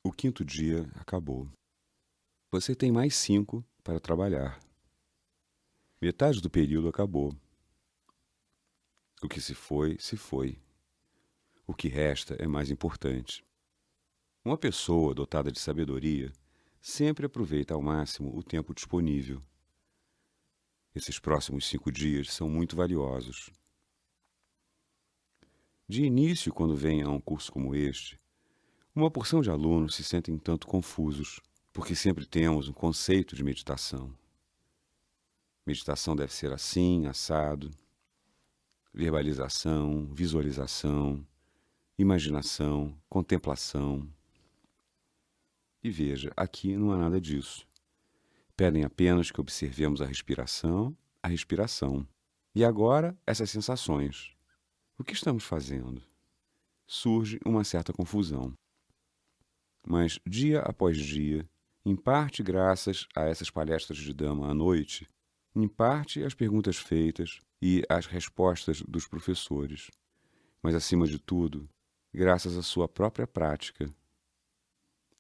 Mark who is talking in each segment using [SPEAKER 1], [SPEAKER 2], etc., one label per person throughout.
[SPEAKER 1] O quinto dia acabou. Você tem mais 5 para trabalhar. Metade do período acabou. O que se foi, se foi. O que resta é mais importante. Uma pessoa dotada de sabedoria sempre aproveita ao máximo o tempo disponível. Esses próximos 5 dias são muito valiosos. De início, quando vem a um curso como este, uma porção de alunos se sentem tanto confusos, porque sempre temos um conceito de meditação. Meditação deve ser assim, assado. Verbalização, visualização, imaginação, contemplação. E veja, aqui não há nada disso. Pedem apenas que observemos a respiração. E agora, essas sensações. O que estamos fazendo? Surge uma certa confusão. Mas, dia após dia, em parte graças a essas palestras de Dhamma à noite, em parte as perguntas feitas e as respostas dos professores, mas, acima de tudo, graças à sua própria prática.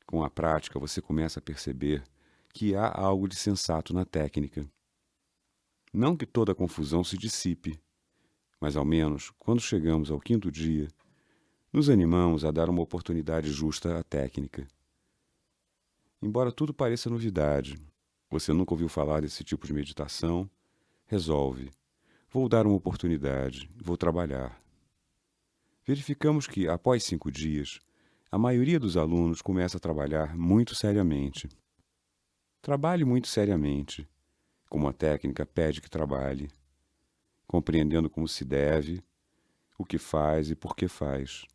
[SPEAKER 1] Com a prática, você começa a perceber que há algo de sensato na técnica. Não que toda a confusão se dissipe, mas, ao menos, quando chegamos ao quinto dia, nos animamos a dar uma oportunidade justa à técnica. Embora tudo pareça novidade, você nunca ouviu falar desse tipo de meditação, resolve. Vou dar uma oportunidade, vou trabalhar. Verificamos que, após 5 dias, a maioria dos alunos começa a trabalhar muito seriamente. Trabalhe muito seriamente, como a técnica pede que trabalhe, compreendendo como se deve, o que faz e por que faz.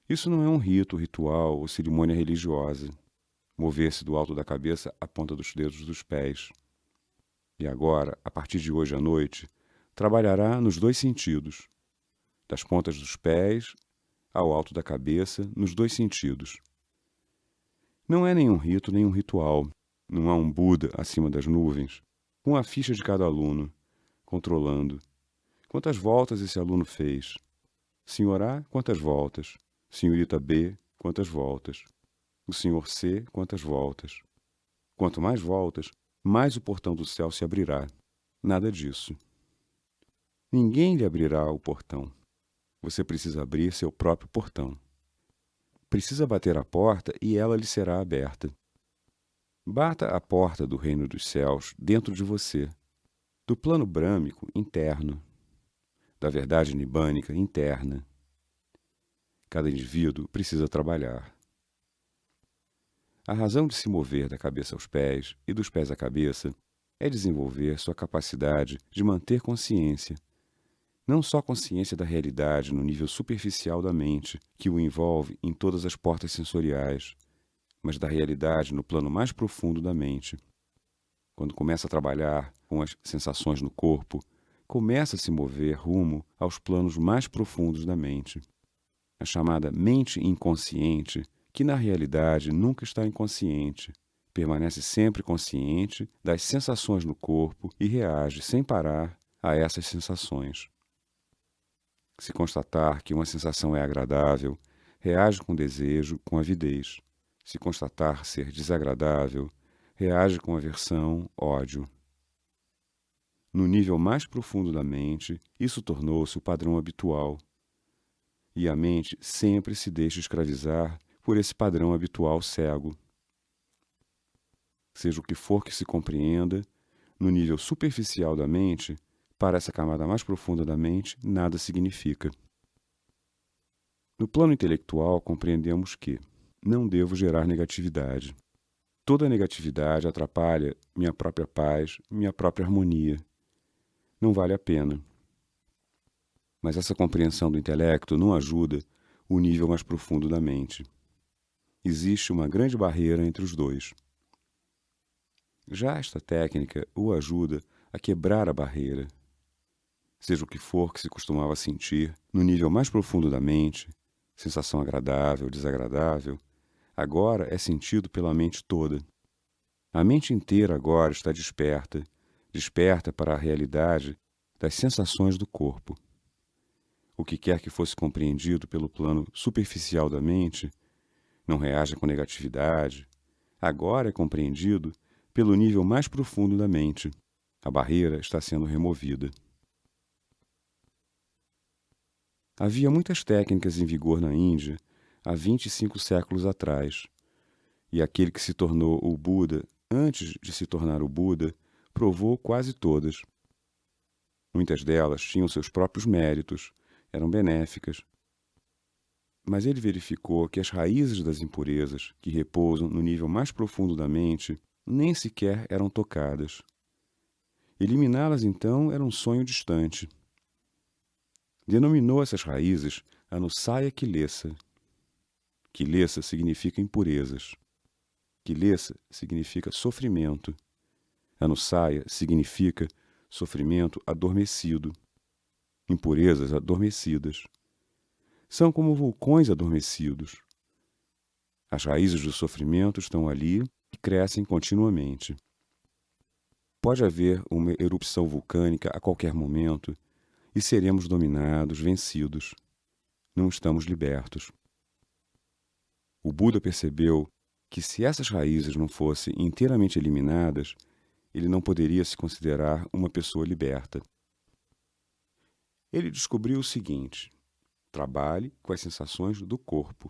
[SPEAKER 1] Isso não é um rito, ritual ou cerimônia religiosa, mover-se do alto da cabeça à ponta dos dedos dos pés. E agora, a partir de hoje à noite, trabalhará nos 2 sentidos, das pontas dos pés ao alto da cabeça, nos 2 sentidos. Não é nenhum rito, nenhum ritual. Não há um Buda acima das nuvens, com a ficha de cada aluno, controlando. Quantas voltas esse aluno fez? Senhor A, quantas voltas? Senhorita B, quantas voltas? O senhor C, quantas voltas? Quanto mais voltas, mais o portão do céu se abrirá. Nada disso. Ninguém lhe abrirá o portão. Você precisa abrir seu próprio portão. Precisa bater a porta e ela lhe será aberta. Bata a porta do reino dos céus dentro de você, do plano brâmico interno, da verdade nibânica interna. Cada indivíduo precisa trabalhar. A razão de se mover da cabeça aos pés e dos pés à cabeça é desenvolver sua capacidade de manter consciência, não só consciência da realidade no nível superficial da mente, que o envolve em todas as portas sensoriais, mas da realidade no plano mais profundo da mente. Quando começa a trabalhar com as sensações no corpo, começa a se mover rumo aos planos mais profundos da mente. A chamada mente inconsciente, que na realidade nunca está inconsciente, permanece sempre consciente das sensações no corpo e reage sem parar a essas sensações. Se constatar que uma sensação é agradável, reage com desejo, com avidez. Se constatar ser desagradável, reage com aversão, ódio. No nível mais profundo da mente, isso tornou-se o padrão habitual. E a mente sempre se deixa escravizar por esse padrão habitual cego. Seja o que for que se compreenda, no nível superficial da mente, para essa camada mais profunda da mente, nada significa. No plano intelectual, compreendemos que não devo gerar negatividade. Toda negatividade atrapalha minha própria paz, minha própria harmonia. Não vale a pena. Mas essa compreensão do intelecto não ajuda o nível mais profundo da mente. Existe uma grande barreira entre os dois. Já esta técnica o ajuda a quebrar a barreira. Seja o que for que se costumava sentir, no nível mais profundo da mente, sensação agradável, desagradável, agora é sentido pela mente toda. A mente inteira agora está desperta, desperta para a realidade das sensações do corpo. O que quer que fosse compreendido pelo plano superficial da mente, não reaja com negatividade. Agora é compreendido pelo nível mais profundo da mente. A barreira está sendo removida. Havia muitas técnicas em vigor na Índia há 25 séculos atrás, e aquele que se tornou o Buda antes de se tornar o Buda provou quase todas. Muitas delas tinham seus próprios méritos, eram benéficas. Mas ele verificou que as raízes das impurezas, que repousam no nível mais profundo da mente, nem sequer eram tocadas. Eliminá-las, então, era um sonho distante. Denominou essas raízes Anusaya Kilesa. Kilesa significa impurezas. Kilesa significa sofrimento. Anusaya significa sofrimento adormecido. Impurezas adormecidas. São como vulcões adormecidos. As raízes do sofrimento estão ali e crescem continuamente. Pode haver uma erupção vulcânica a qualquer momento e seremos dominados, vencidos. Não estamos libertos. O Buda percebeu que se essas raízes não fossem inteiramente eliminadas, ele não poderia se considerar uma pessoa liberta. Ele descobriu o seguinte: trabalhe com as sensações do corpo.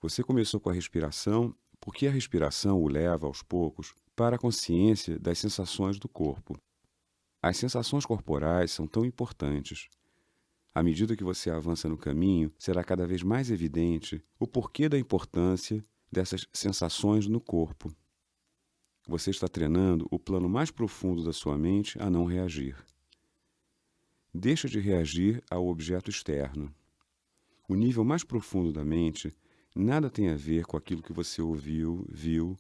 [SPEAKER 1] Você começou com a respiração porque a respiração o leva, aos poucos, para a consciência das sensações do corpo. As sensações corporais são tão importantes. À medida que você avança no caminho, será cada vez mais evidente o porquê da importância dessas sensações no corpo. Você está treinando o plano mais profundo da sua mente a não reagir. Deixa de reagir ao objeto externo. O nível mais profundo da mente nada tem a ver com aquilo que você ouviu, viu,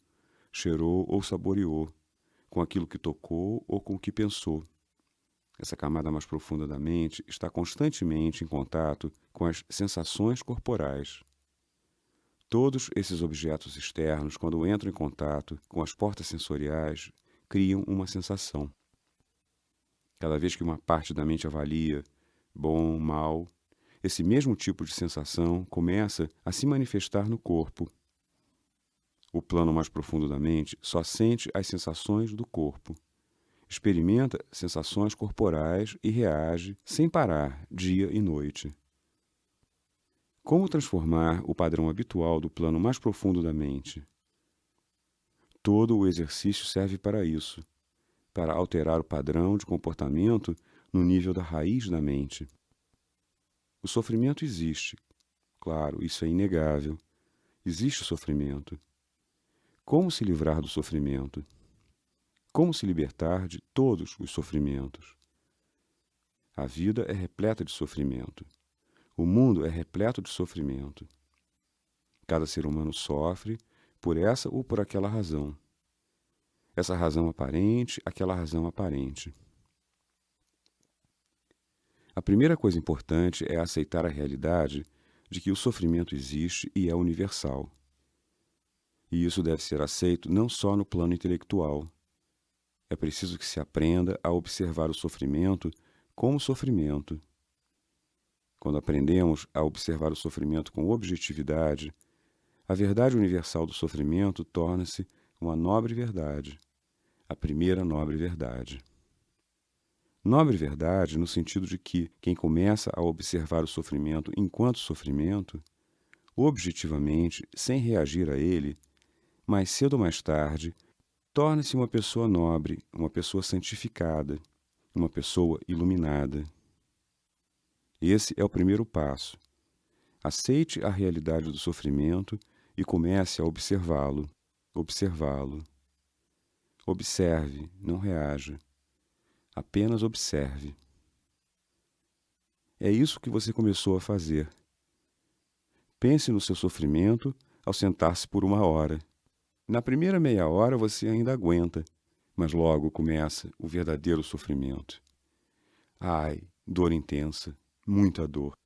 [SPEAKER 1] cheirou ou saboreou, com aquilo que tocou ou com o que pensou. Essa camada mais profunda da mente está constantemente em contato com as sensações corporais. Todos esses objetos externos, quando entram em contato com as portas sensoriais, criam uma sensação. Cada vez que uma parte da mente avalia, bom, mal, esse mesmo tipo de sensação começa a se manifestar no corpo. O plano mais profundo da mente só sente as sensações do corpo. Experimenta sensações corporais e reage sem parar, dia e noite. Como transformar o padrão habitual do plano mais profundo da mente? Todo o exercício serve para isso, para alterar o padrão de comportamento no nível da raiz da mente. O sofrimento existe. Claro, isso é inegável. Existe o sofrimento. Como se livrar do sofrimento? Como se libertar de todos os sofrimentos? A vida é repleta de sofrimento. O mundo é repleto de sofrimento. Cada ser humano sofre por essa ou por aquela razão. Essa razão aparente, aquela razão aparente. A primeira coisa importante é aceitar a realidade de que o sofrimento existe e é universal. E isso deve ser aceito não só no plano intelectual. É preciso que se aprenda a observar o sofrimento como sofrimento. Quando aprendemos a observar o sofrimento com objetividade, a verdade universal do sofrimento torna-se uma nobre verdade, a primeira nobre verdade. Nobre verdade no sentido de que quem começa a observar o sofrimento enquanto sofrimento, objetivamente, sem reagir a ele, mais cedo ou mais tarde, torna-se uma pessoa nobre, uma pessoa santificada, uma pessoa iluminada. Esse é o primeiro passo. Aceite a realidade do sofrimento e comece a observá-lo, observá-lo. Observe, não reaja. Apenas observe. É isso que você começou a fazer. Pense no seu sofrimento ao sentar-se por 1 hora. Na primeira meia hora você ainda aguenta, mas logo começa o verdadeiro sofrimento. Ai, dor intensa, muita dor.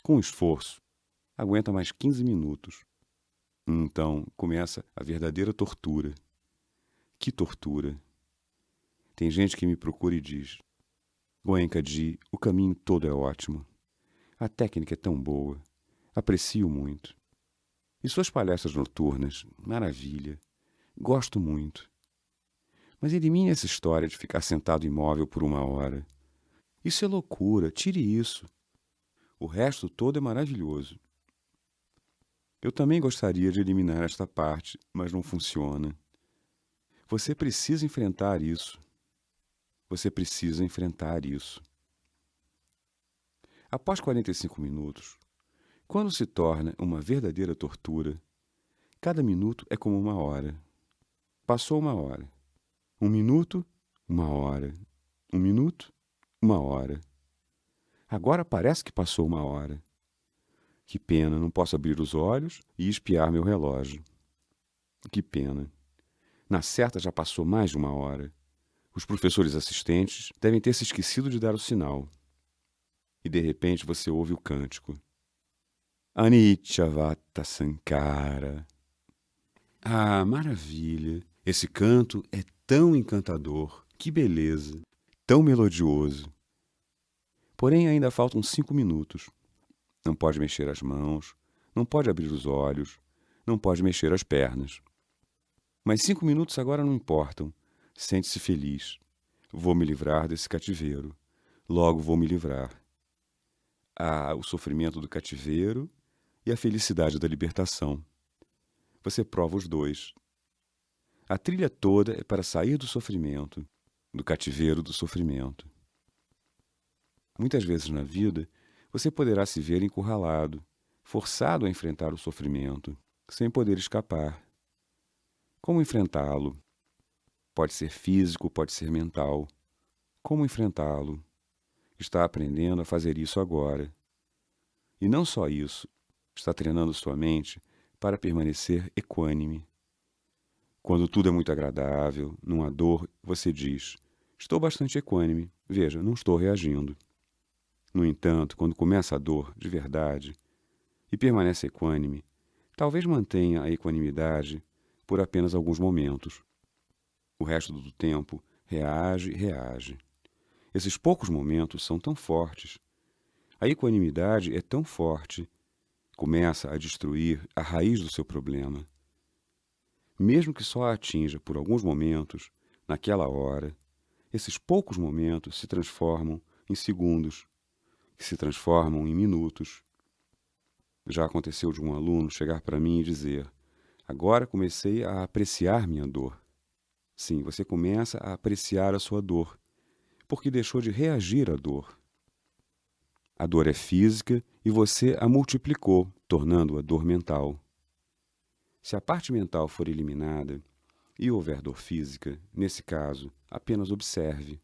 [SPEAKER 1] Com esforço, aguenta mais 15 minutos. Então começa a verdadeira tortura. Que tortura! Tem gente que me procura e diz: Goenka-ji, o caminho todo é ótimo. A técnica é tão boa. Aprecio muito. E suas palestras noturnas, maravilha. Gosto muito. Mas elimine essa história de ficar sentado imóvel por 1 hora. Isso é loucura, tire isso. O resto todo é maravilhoso. Eu também gostaria de eliminar esta parte, mas não funciona. Você precisa enfrentar isso. Você precisa enfrentar isso. Após 45 minutos, quando se torna uma verdadeira tortura, cada minuto é como 1 hora. Passou 1 hora. 1 minuto, 1 hora. 1 minuto, 1 hora. Agora parece que passou 1 hora. Que pena, não posso abrir os olhos e espiar meu relógio. Que pena. Na certa já passou mais de 1 hora. Os professores assistentes devem ter se esquecido de dar o sinal. E de repente você ouve o cântico. Anicca Sankara. Ah, maravilha! Esse canto é tão encantador, que beleza, tão melodioso. Porém, ainda faltam 5 minutos. Não pode mexer as mãos, não pode abrir os olhos, não pode mexer as pernas. Mas 5 minutos agora não importam. Sente-se feliz. Vou me livrar desse cativeiro. Logo vou me livrar. Ah, o sofrimento do cativeiro e a felicidade da libertação. Você prova os dois. A trilha toda é para sair do sofrimento, do cativeiro do sofrimento. Muitas vezes na vida, você poderá se ver encurralado, forçado a enfrentar o sofrimento, sem poder escapar. Como enfrentá-lo? Pode ser físico, pode ser mental. Como enfrentá-lo? Está aprendendo a fazer isso agora. E não só isso, está treinando sua mente para permanecer equânime. Quando tudo é muito agradável, não há dor, você diz: estou bastante equânime, veja, não estou reagindo. No entanto, quando começa a dor, de verdade, e permanece equânime, talvez mantenha a equanimidade por apenas alguns momentos. O resto do tempo, reage. Esses poucos momentos são tão fortes. A equanimidade é tão forte, começa a destruir a raiz do seu problema. Mesmo que só a atinja por alguns momentos, naquela hora, esses poucos momentos se transformam em segundos, que se transformam em minutos. Já aconteceu de um aluno chegar para mim e dizer: agora comecei a apreciar minha dor. Sim, você começa a apreciar a sua dor, porque deixou de reagir à dor. A dor é física e você a multiplicou, tornando-a dor mental. Se a parte mental for eliminada e houver dor física, nesse caso, apenas observe.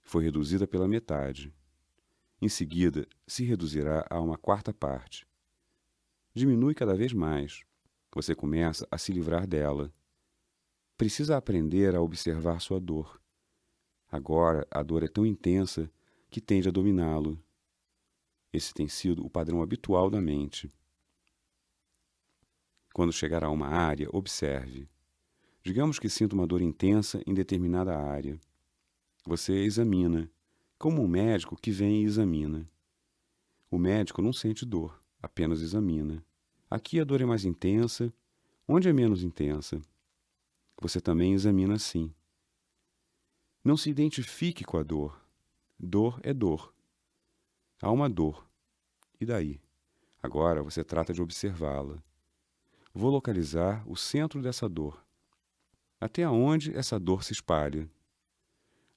[SPEAKER 1] Foi reduzida pela metade. Em seguida, se reduzirá a 1/4 parte. Diminui cada vez mais. Você começa a se livrar dela. Precisa aprender a observar sua dor. Agora, a dor é tão intensa que tende a dominá-lo. Esse tem sido o padrão habitual da mente. Quando chegar a uma área, observe. Digamos que sinta uma dor intensa em determinada área. Você examina, como um médico que vem e examina. O médico não sente dor, apenas examina. Aqui a dor é mais intensa, onde é menos intensa. Você também examina assim. Não se identifique com a dor. Dor é dor. Há uma dor. E daí? Agora você trata de observá-la. Vou localizar o centro dessa dor. Até onde essa dor se espalha?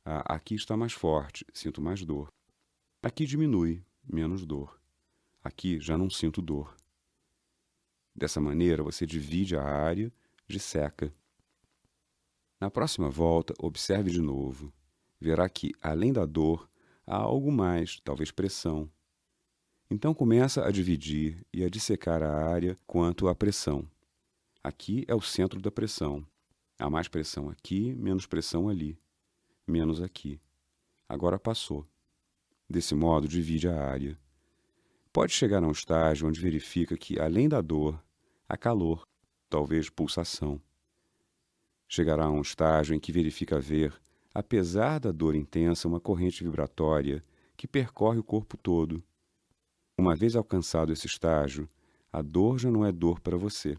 [SPEAKER 1] Ah, aqui está mais forte, sinto mais dor. Aqui diminui, menos dor. Aqui já não sinto dor. Dessa maneira você divide a área, disseca. Na próxima volta, observe de novo. Verá que, além da dor, há algo mais, talvez pressão. Então começa a dividir e a dissecar a área quanto à pressão. Aqui é o centro da pressão. Há mais pressão aqui, menos pressão ali. Menos aqui. Agora passou. Desse modo, divide a área. Pode chegar a um estágio onde verifica que, além da dor, há calor, talvez pulsação. Chegará a um estágio em que verifica haver, apesar da dor intensa, uma corrente vibratória que percorre o corpo todo. Uma vez alcançado esse estágio, A dor já não é dor para você.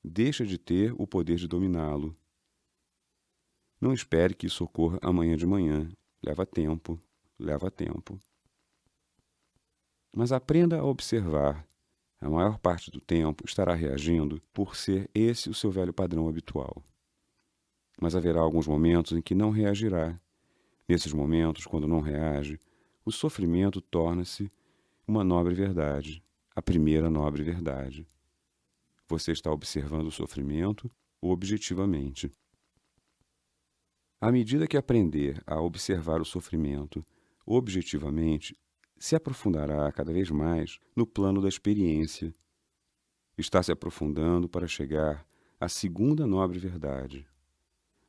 [SPEAKER 1] Deixa de ter o poder de dominá-lo. Não espere que isso ocorra amanhã de manhã. Leva tempo, leva tempo. Mas aprenda a observar. A maior parte do tempo estará reagindo por ser esse o seu velho padrão habitual. Mas haverá alguns momentos em que não reagirá. Nesses momentos, quando não reage, o sofrimento torna-se uma nobre verdade, a primeira nobre verdade. Você está observando o sofrimento objetivamente. À medida que aprender a observar o sofrimento objetivamente, se aprofundará cada vez mais no plano da experiência. Está se aprofundando para chegar à segunda nobre verdade,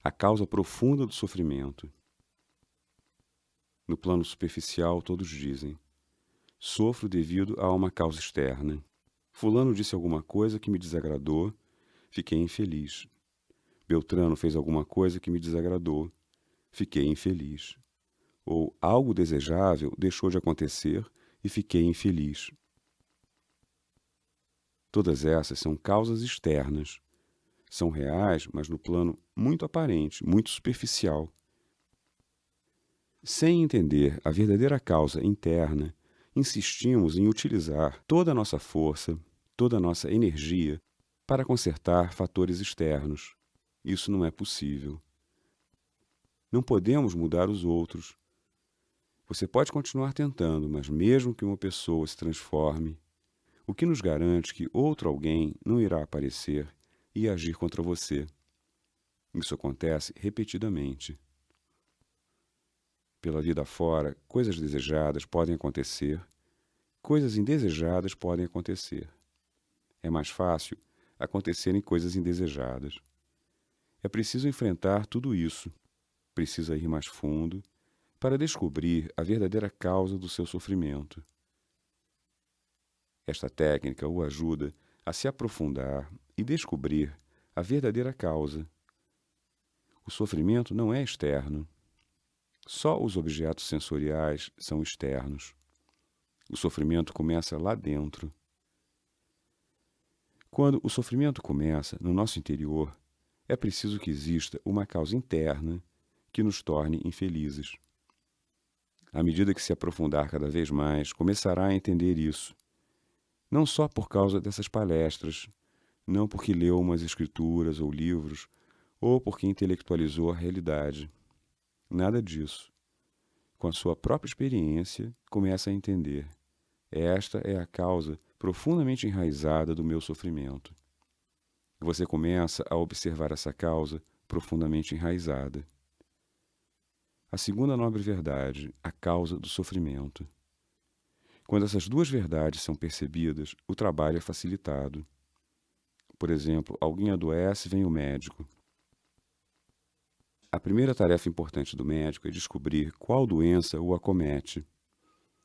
[SPEAKER 1] a causa profunda do sofrimento. No plano superficial, todos dizem: sofro devido a uma causa externa. Fulano disse alguma coisa que me desagradou, fiquei infeliz. Beltrano fez alguma coisa que me desagradou, fiquei infeliz. Ou algo desejável deixou de acontecer e fiquei infeliz. Todas essas são causas externas. São reais, mas no plano muito aparente, muito superficial. Sem entender a verdadeira causa interna, insistimos em utilizar toda a nossa força, toda a nossa energia para consertar fatores externos. Isso não é possível. Não podemos mudar os outros. Você pode continuar tentando, mas mesmo que uma pessoa se transforme, o que nos garante que outro alguém não irá aparecer e agir contra você? Isso acontece repetidamente. Pela vida fora, coisas desejadas podem acontecer, coisas indesejadas podem acontecer. É mais fácil acontecerem coisas indesejadas. É preciso enfrentar tudo isso. Precisa ir mais fundo para descobrir a verdadeira causa do seu sofrimento. Esta técnica o ajuda a se aprofundar e descobrir a verdadeira causa. O sofrimento não é externo. Só os objetos sensoriais são externos. O sofrimento começa lá dentro. Quando o sofrimento começa no nosso interior, é preciso que exista uma causa interna que nos torne infelizes. À medida que se aprofundar cada vez mais, começará a entender isso. Não só por causa dessas palestras, não porque leu umas escrituras ou livros, ou porque intelectualizou a realidade. Nada disso. Com a sua própria experiência, começa a entender. Esta é a causa profundamente enraizada do meu sofrimento. Você começa a observar essa causa profundamente enraizada. A segunda nobre verdade, a causa do sofrimento. Quando essas duas verdades são percebidas, o trabalho é facilitado. Por exemplo, alguém adoece e vem o médico. A primeira tarefa importante do médico é descobrir qual doença o acomete.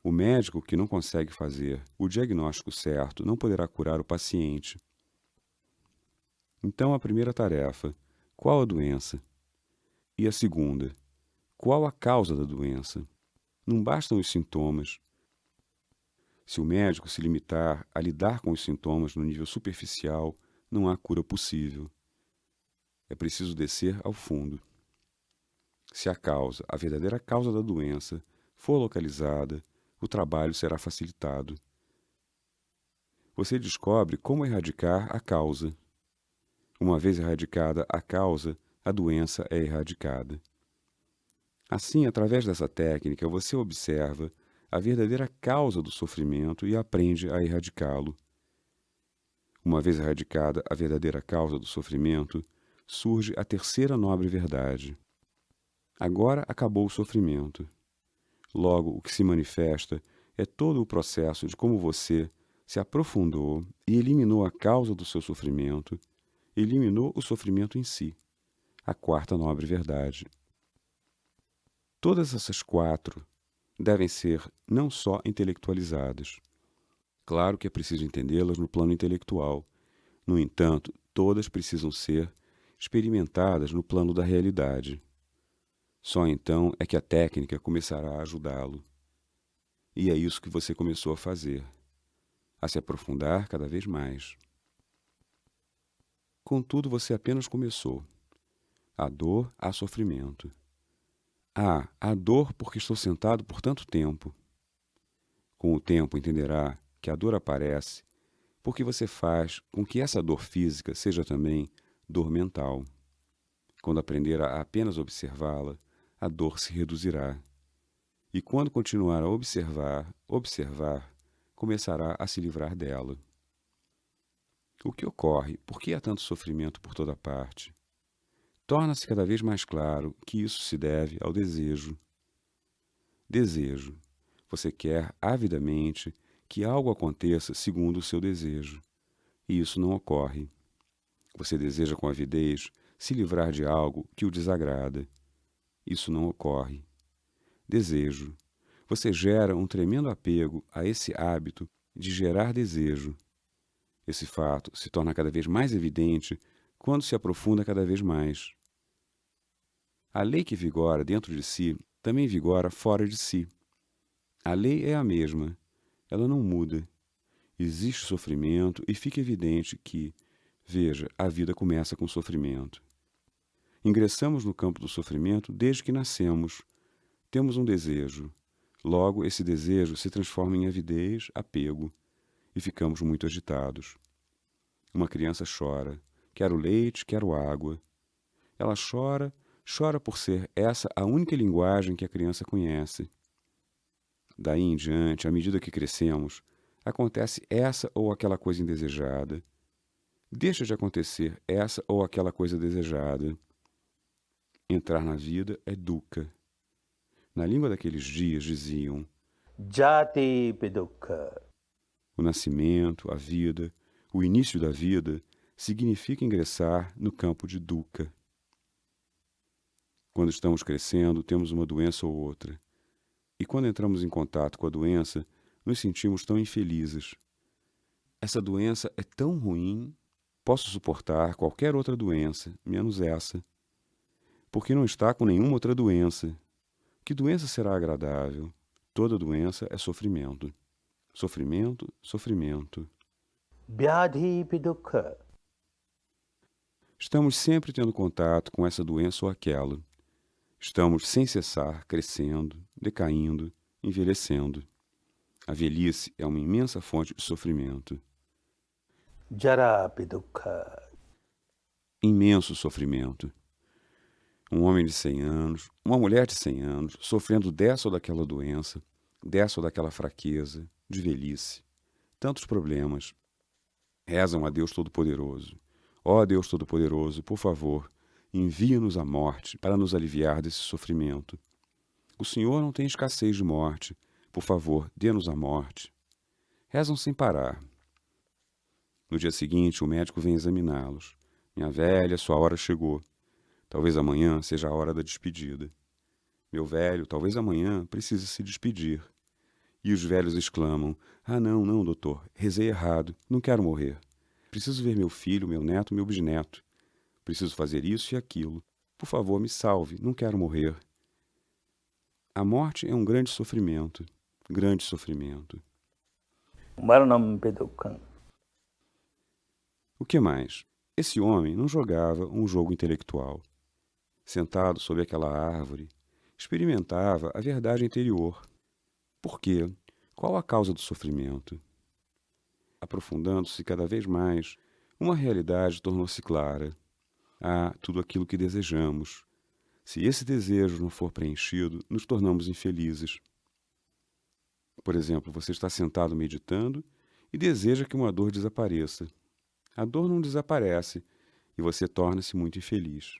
[SPEAKER 1] O médico que não consegue fazer o diagnóstico certo não poderá curar o paciente. Então, a primeira tarefa, qual a doença? E a segunda, qual a causa da doença? Não bastam os sintomas. Se o médico se limitar a lidar com os sintomas no nível superficial, não há cura possível. É preciso descer ao fundo. Se a causa, a verdadeira causa da doença, for localizada, o trabalho será facilitado. Você descobre como erradicar a causa. Uma vez erradicada a causa, a doença é erradicada. Assim, através dessa técnica, você observa a verdadeira causa do sofrimento e aprende a erradicá-lo. Uma vez erradicada a verdadeira causa do sofrimento, surge a terceira nobre verdade. Agora acabou o sofrimento. Logo, o que se manifesta é todo o processo de como você se aprofundou e eliminou a causa do seu sofrimento, eliminou o sofrimento em si, a quarta nobre verdade. Todas essas quatro devem ser não só intelectualizadas. Claro que é preciso entendê-las no plano intelectual. No entanto, todas precisam ser experimentadas no plano da realidade. Só então é que a técnica começará a ajudá-lo. E é isso que você começou a fazer. a se aprofundar cada vez mais. Contudo, você apenas começou. Há dor, há sofrimento. Há dor porque estou sentado por tanto tempo. Com o tempo entenderá que a dor aparece porque você faz com que essa dor física seja também dor mental. Quando aprender a apenas observá-la, a dor se reduzirá. E quando continuar a observar, começará a se livrar dela. O que ocorre? Por que há tanto sofrimento por toda parte? Torna-se cada vez mais claro que isso se deve ao desejo. Desejo. Você quer avidamente que algo aconteça segundo o seu desejo, e isso não ocorre. Você deseja com avidez se livrar de algo que o desagrada. Isso não ocorre. Desejo. Você gera um tremendo apego a esse hábito de gerar desejo. Esse fato se torna cada vez mais evidente quando se aprofunda cada vez mais. A lei que vigora dentro de si também vigora fora de si. A lei é a mesma, ela não muda. Existe sofrimento e fica evidente que, veja, a vida começa com sofrimento. Ingressamos no campo do sofrimento desde que nascemos. Temos um desejo. Logo, esse desejo se transforma em avidez, apego, e ficamos muito agitados. Uma criança chora. Quero leite, quero água. Ela chora por ser essa a única linguagem que a criança conhece. Daí em diante, à medida que crescemos, acontece essa ou aquela coisa indesejada. Deixa de acontecer essa ou aquela coisa desejada. Entrar na vida é dukkha. Na língua daqueles dias diziam:
[SPEAKER 2] Jati Pidukkha.
[SPEAKER 1] o nascimento, a vida, o início da vida significa ingressar no campo de dukkha. Quando estamos crescendo, temos uma doença ou outra. E quando entramos em contato com a doença, nos sentimos tão infelizes. Essa doença é tão ruim, posso suportar qualquer outra doença, menos essa. Porque não está com nenhuma outra doença. Que doença será agradável? Toda doença é sofrimento. Sofrimento, sofrimento.
[SPEAKER 2] Vyadhi Pidukkha.
[SPEAKER 1] Estamos sempre tendo contato com essa doença ou aquela. Estamos sem cessar crescendo, decaindo, envelhecendo. A velhice é uma imensa fonte de sofrimento.
[SPEAKER 2] Jara Pidukkha.
[SPEAKER 1] Imenso sofrimento. Um homem de 100 anos, uma mulher de 100 anos, sofrendo dessa ou daquela doença, dessa ou daquela fraqueza, de velhice. Tantos problemas. Rezam a Deus Todo-Poderoso. Ó Deus Todo-Poderoso, por favor, envia-nos a morte para nos aliviar desse sofrimento. O Senhor não tem escassez de morte. Por favor, dê-nos a morte. Rezam sem parar. No dia seguinte, o médico vem examiná-los. Minha velha, sua hora chegou. Talvez amanhã seja a hora da despedida. Meu velho, talvez amanhã precise se despedir. E os velhos exclamam: ah, não, não, doutor, rezei errado, não quero morrer. Preciso ver meu filho, meu neto, meu bisneto. Preciso fazer isso e aquilo. Por favor, me salve, não quero morrer. A morte é um grande sofrimento, grande sofrimento.
[SPEAKER 2] Maranam Pidukkha.
[SPEAKER 1] O que mais? Esse homem não jogava um jogo intelectual. Sentado sob aquela árvore, experimentava a verdade interior. Por quê? Qual a causa do sofrimento? Aprofundando-se cada vez mais, uma realidade tornou-se clara. Há tudo aquilo que desejamos. Se esse desejo não for preenchido, nos tornamos infelizes. Por exemplo, você está sentado meditando e deseja que uma dor desapareça. A dor não desaparece e você torna-se muito infeliz.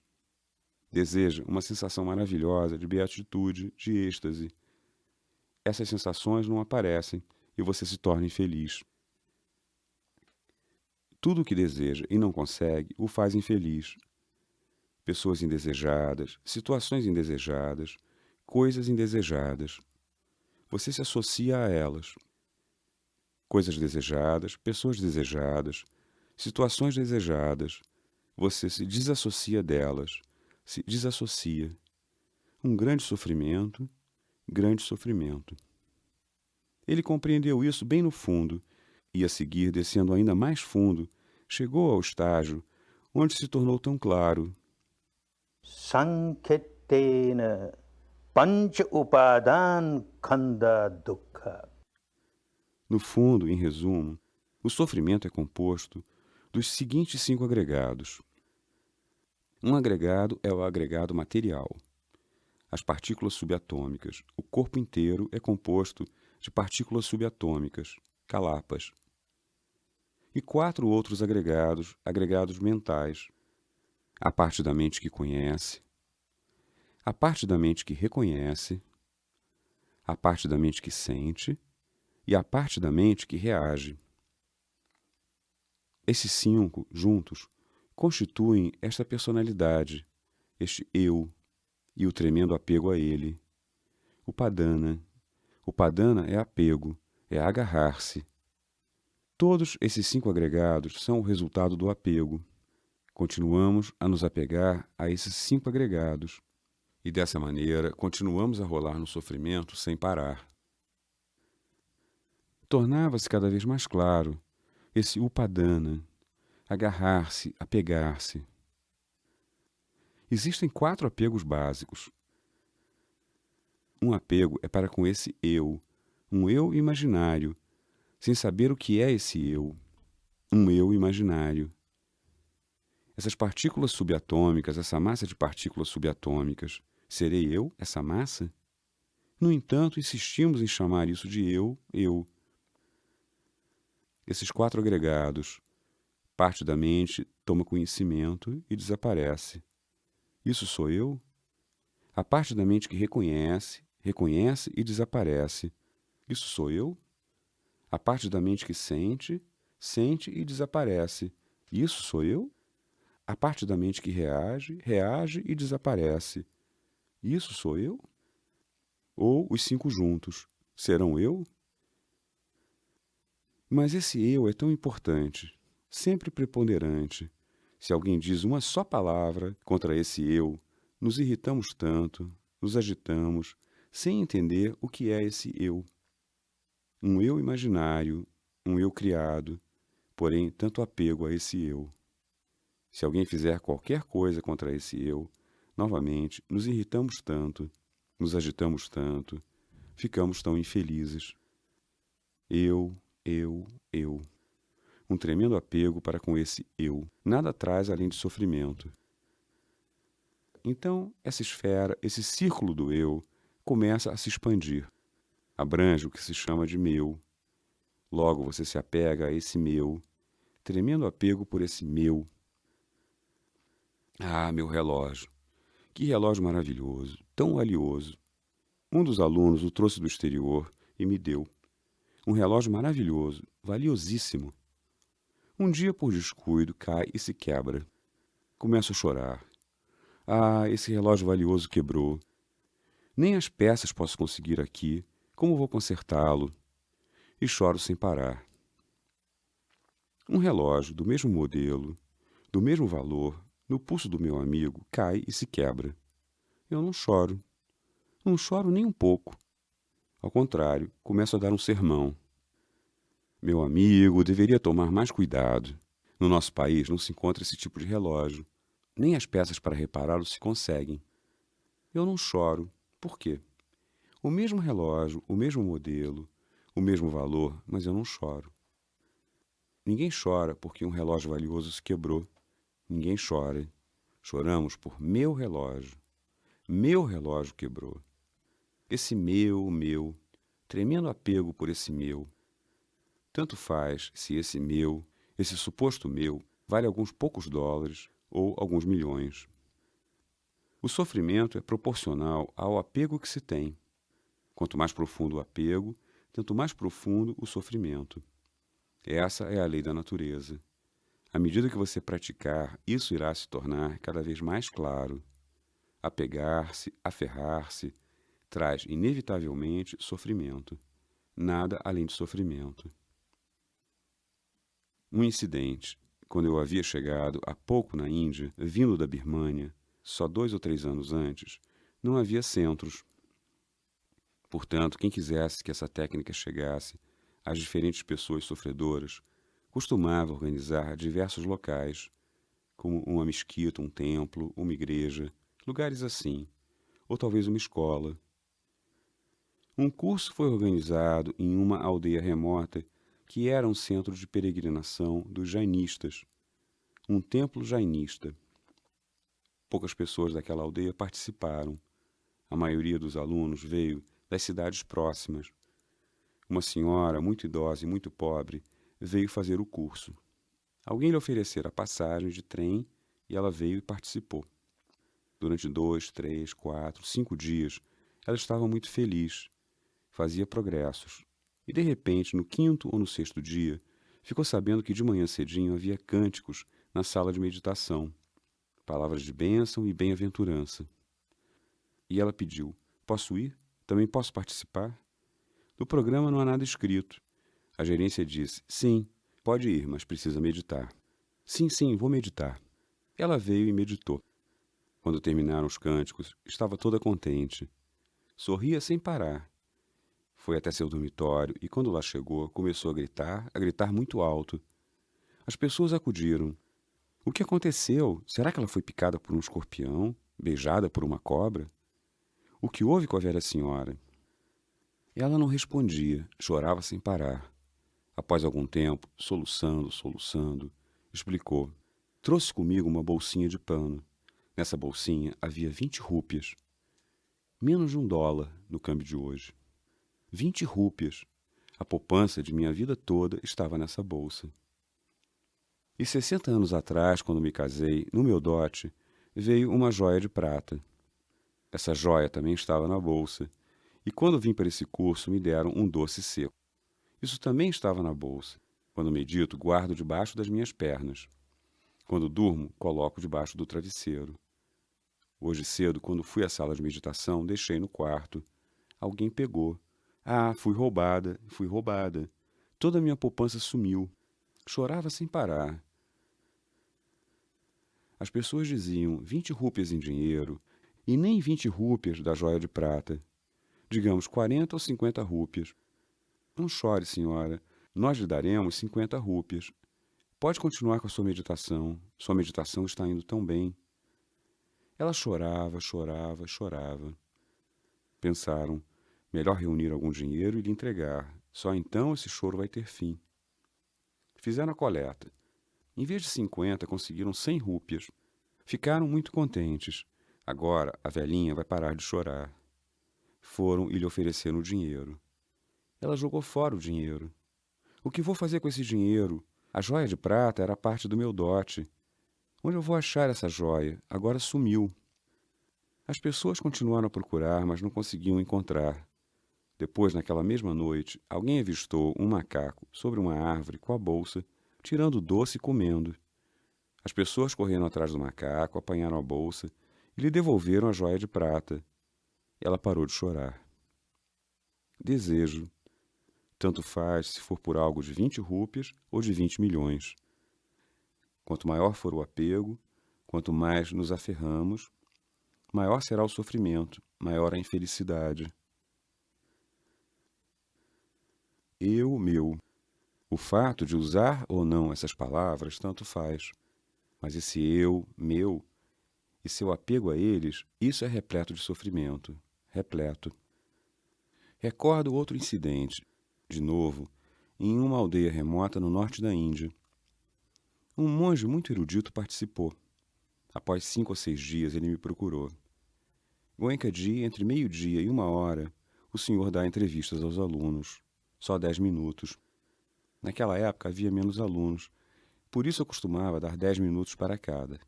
[SPEAKER 1] Deseja uma sensação maravilhosa de beatitude, de êxtase. Essas sensações não aparecem e você se torna infeliz. Tudo o que deseja e não consegue o faz infeliz. Pessoas indesejadas, situações indesejadas, coisas indesejadas. Você se associa a elas. Coisas desejadas, pessoas desejadas, situações desejadas. Você se desassocia delas, se desassocia. Um grande sofrimento, grande sofrimento. Ele compreendeu isso bem no fundo e a seguir, descendo ainda mais fundo, chegou ao estágio onde se tornou tão claro.
[SPEAKER 2] Sankhetena pancha upadan khanda dukkha.
[SPEAKER 1] No fundo, em resumo, o sofrimento é composto dos seguintes 5 agregados. Um agregado é o agregado material. As partículas subatômicas. O corpo inteiro é composto de partículas subatômicas, kalapas. E 4 outros agregados, agregados mentais. A parte da mente que conhece, a parte da mente que reconhece, a parte da mente que sente e a parte da mente que reage. Esses 5, juntos, constituem esta personalidade, este eu, e o tremendo apego a ele. O padana. O padana é apego, é agarrar-se. Todos esses 5 agregados são o resultado do apego. Continuamos a nos apegar a esses 5 agregados. E dessa maneira, continuamos a rolar no sofrimento sem parar. Tornava-se cada vez mais claro esse upadana, agarrar-se, apegar-se. Existem 4 apegos básicos. Um apego é para com esse eu, um eu imaginário, sem saber o que é esse eu, um eu imaginário. Essas partículas subatômicas, essa massa de partículas subatômicas, serei eu, essa massa? No entanto, insistimos em chamar isso de eu, eu. Esses 4 agregados, parte da mente toma conhecimento e desaparece. Isso sou eu? A parte da mente que reconhece, reconhece e desaparece. Isso sou eu? A parte da mente que sente, sente e desaparece. Isso sou eu? A parte da mente que reage, reage e desaparece. Isso sou eu? Ou os 5 juntos, serão eu? Mas esse eu é tão importante, sempre preponderante. Se alguém diz uma só palavra contra esse eu, nos irritamos tanto, nos agitamos, sem entender o que é esse eu. Um eu imaginário, um eu criado, porém tanto apego a esse eu. Se alguém fizer qualquer coisa contra esse eu, novamente nos irritamos tanto, nos agitamos tanto, ficamos tão infelizes. Eu. Um tremendo apego para com esse eu. Nada traz além de sofrimento. Então, essa esfera, esse círculo do eu, começa a se expandir. Abrange o que se chama de meu. Logo você se apega a esse meu, tremendo apego por esse meu. Ah, meu relógio! Que relógio maravilhoso, tão valioso. Um dos alunos o trouxe do exterior e me deu. Um relógio maravilhoso, valiosíssimo. Um dia, por descuido, cai e se quebra. Começo a chorar. Ah, esse relógio valioso quebrou. Nem as peças posso conseguir aqui. Como vou consertá-lo? E choro sem parar. Um relógio do mesmo modelo, do mesmo valor, no pulso do meu amigo, cai e se quebra. Eu não choro. Não choro nem um pouco. Ao contrário, começo a dar um sermão. Meu amigo deveria tomar mais cuidado. No nosso país não se encontra esse tipo de relógio. Nem as peças para repará-lo se conseguem. Eu não choro. Por quê? O mesmo relógio, o mesmo modelo, o mesmo valor, mas eu não choro. Ninguém chora porque um relógio valioso se quebrou. Ninguém chora. Choramos por meu relógio. Meu relógio quebrou. Esse meu, tremendo apego por esse meu. Tanto faz se esse meu, esse suposto meu, vale alguns poucos dólares ou alguns milhões. O sofrimento é proporcional ao apego que se tem. Quanto mais profundo o apego, tanto mais profundo o sofrimento. Essa é a lei da natureza. À medida que você praticar, isso irá se tornar cada vez mais claro. Apegar-se, aferrar-se, traz inevitavelmente sofrimento. Nada além de sofrimento. Um incidente. Quando eu havia chegado há pouco na Índia, vindo da Birmânia, só 2 ou 3 anos antes, não havia centros. Portanto, quem quisesse que essa técnica chegasse As diferentes pessoas sofredoras costumavam organizar diversos locais, como uma mesquita, um templo, uma igreja, lugares assim, ou talvez uma escola. Um curso foi organizado em uma aldeia remota que era um centro de peregrinação dos jainistas, um templo jainista. Poucas pessoas daquela aldeia participaram. A maioria dos alunos veio das cidades próximas. Uma senhora muito idosa e muito pobre veio fazer o curso. Alguém lhe oferecera passagem de trem e ela veio e participou. Durante 2, 3, 4, 5 dias, ela estava muito feliz, fazia progressos. E, de repente, no 5º ou no 6º dia, ficou sabendo que de manhã cedinho havia cânticos na sala de meditação, palavras de bênção e bem-aventurança. E ela pediu: posso ir? Também posso participar? No programa não há nada escrito. A gerência disse: sim, pode ir, mas precisa meditar. Sim, vou meditar. Ela veio e meditou. Quando terminaram os cânticos, estava toda contente. Sorria sem parar. Foi até seu dormitório e, quando lá chegou, começou a gritar muito alto. As pessoas acudiram. O que aconteceu? Será que ela foi picada por um escorpião? Beijada por uma cobra? O que houve com a velha senhora? Ela não respondia, chorava sem parar. Após algum tempo, soluçando, explicou. Trouxe comigo uma bolsinha de pano. Nessa bolsinha havia 20 rúpias. Menos de $1 no câmbio de hoje. 20 rúpias. A poupança de minha vida toda estava nessa bolsa. E 60 anos atrás, quando me casei, no meu dote, veio uma joia de prata. Essa joia também estava na bolsa. E quando vim para esse curso, me deram um doce seco. Isso também estava na bolsa. Quando medito, guardo debaixo das minhas pernas. Quando durmo, coloco debaixo do travesseiro. Hoje cedo, quando fui à sala de meditação, deixei no quarto. Alguém pegou. Ah, fui roubada. Toda a minha poupança sumiu. Chorava sem parar. As pessoas diziam 20 rúpias em dinheiro e nem 20 rúpias da joia de prata. Digamos 40 ou 50 rúpias. Não chore, senhora. Nós lhe daremos 50 rúpias. Pode continuar com a sua meditação. Sua meditação está indo tão bem. Ela chorava. Pensaram, melhor reunir algum dinheiro e lhe entregar. Só então esse choro vai ter fim. Fizeram a coleta. Em vez de 50, conseguiram 100 rúpias. Ficaram muito contentes. Agora a velhinha vai parar de chorar. Foram e lhe ofereceram o dinheiro. Ela jogou fora o dinheiro. O que vou fazer com esse dinheiro? A joia de prata era parte do meu dote. Onde eu vou achar essa joia? Agora sumiu. As pessoas continuaram a procurar, mas não conseguiam encontrar. Depois, naquela mesma noite, alguém avistou um macaco sobre uma árvore com a bolsa, tirando o doce e comendo. As pessoas correram atrás do macaco, apanharam a bolsa e lhe devolveram a joia de prata. Ela parou de chorar. Desejo. Tanto faz se for por algo de 20 rúpias ou de 20 milhões. Quanto maior for o apego, quanto mais nos aferramos, maior será o sofrimento, maior a infelicidade. Eu, meu. O fato de usar ou não essas palavras tanto faz. Mas esse eu, meu, e seu apego a eles, isso é repleto de sofrimento. Repleto. Recordo outro incidente, de novo, em uma aldeia remota no norte da Índia. Um monge muito erudito participou. Após 5 ou 6 dias, ele me procurou. Goenka-ji, entre 12:00 e 1h, o senhor dá entrevistas aos alunos. Só 10 minutos. Naquela época havia menos alunos, por isso eu costumava dar 10 minutos para cada.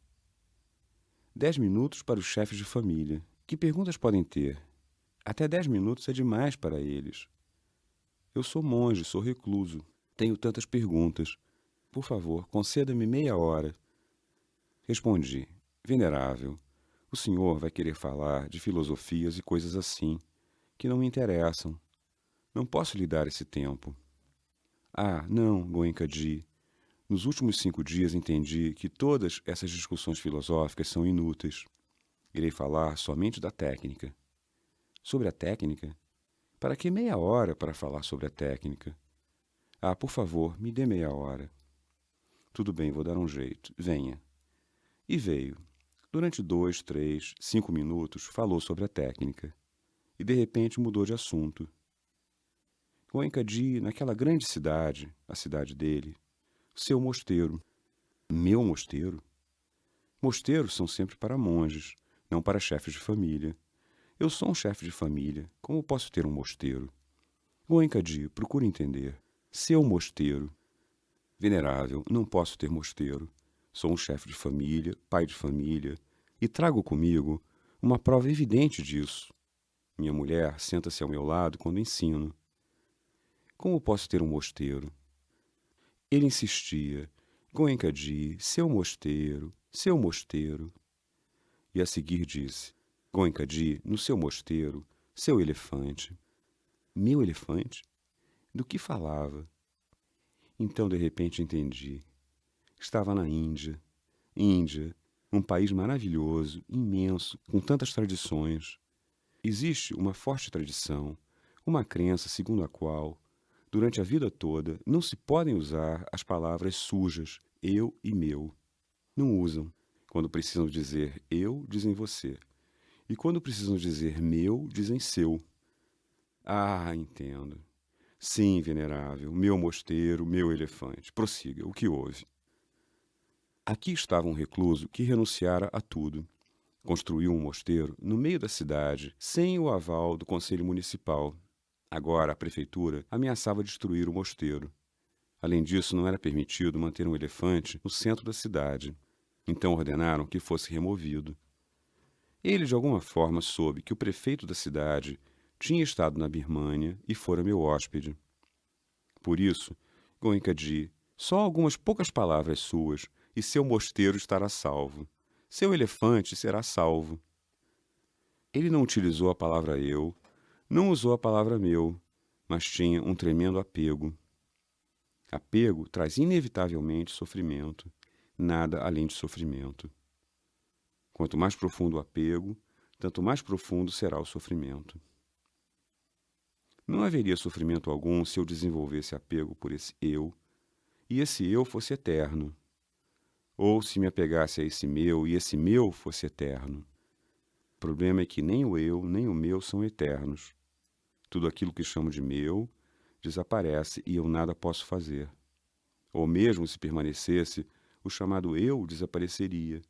[SPEAKER 1] 10 minutos para os chefes de família. Que perguntas podem ter? Até 10 minutos é demais para eles. Eu sou monge, sou recluso. Tenho tantas perguntas. Por favor, conceda-me meia hora. Respondi. Venerável, o senhor vai querer falar de filosofias e coisas assim, que não me interessam. Não posso lhe dar esse tempo. Ah, não, Goenka-ji. Nos últimos 5 dias entendi que todas essas discussões filosóficas são inúteis. Irei falar somente da técnica. Sobre a técnica? Para que meia hora para falar sobre a técnica? Ah, por favor, me dê meia hora. Tudo bem, vou dar um jeito. Venha. E veio. Durante 2, 3, 5 minutos, falou sobre a técnica. E de repente mudou de assunto. Goenka-ji, naquela grande cidade, a cidade dele, seu mosteiro. Meu mosteiro? Mosteiros são sempre para monges, não para chefes de família. Eu sou um chefe de família, como posso ter um mosteiro? Goenka-ji, procure entender. Seu mosteiro. Venerável, não posso ter mosteiro. Sou um chefe de família, pai de família, e trago comigo uma prova evidente disso. Minha mulher senta-se ao meu lado quando ensino. Como posso ter um mosteiro? Ele insistia. Goenka-ji, seu mosteiro, seu mosteiro. E a seguir disse, Goenka-ji, no seu mosteiro, seu elefante. Meu elefante? Do que falava? Então, de repente, entendi. Estava na Índia. Índia, um país maravilhoso, imenso, com tantas tradições. Existe uma forte tradição, uma crença segundo a qual, durante a vida toda, não se podem usar as palavras sujas, eu e meu. Não usam. Quando precisam dizer eu, dizem você. E quando precisam dizer meu, dizem seu. Ah, entendo. Sim, venerável, meu mosteiro, meu elefante. Prossiga, o que houve? Aqui estava um recluso que renunciara a tudo. Construiu um mosteiro no meio da cidade, sem o aval do conselho municipal. Agora a prefeitura ameaçava destruir o mosteiro. Além disso, não era permitido manter um elefante no centro da cidade. Então ordenaram que fosse removido. Ele, de alguma forma, soube que o prefeito da cidade tinha estado na Birmânia e fora meu hóspede. Por isso, Goenka-ji, só algumas poucas palavras suas e seu mosteiro estará salvo. Seu elefante será salvo. Ele não utilizou a palavra eu, não usou a palavra meu, mas tinha um tremendo apego. Apego traz inevitavelmente sofrimento, nada além de sofrimento. Quanto mais profundo o apego, tanto mais profundo será o sofrimento. Não haveria sofrimento algum se eu desenvolvesse apego por esse eu, e esse eu fosse eterno. Ou se me apegasse a esse meu, e esse meu fosse eterno. O problema é que nem o eu, nem o meu são eternos. Tudo aquilo que chamo de meu desaparece e eu nada posso fazer. Ou mesmo se permanecesse, o chamado eu desapareceria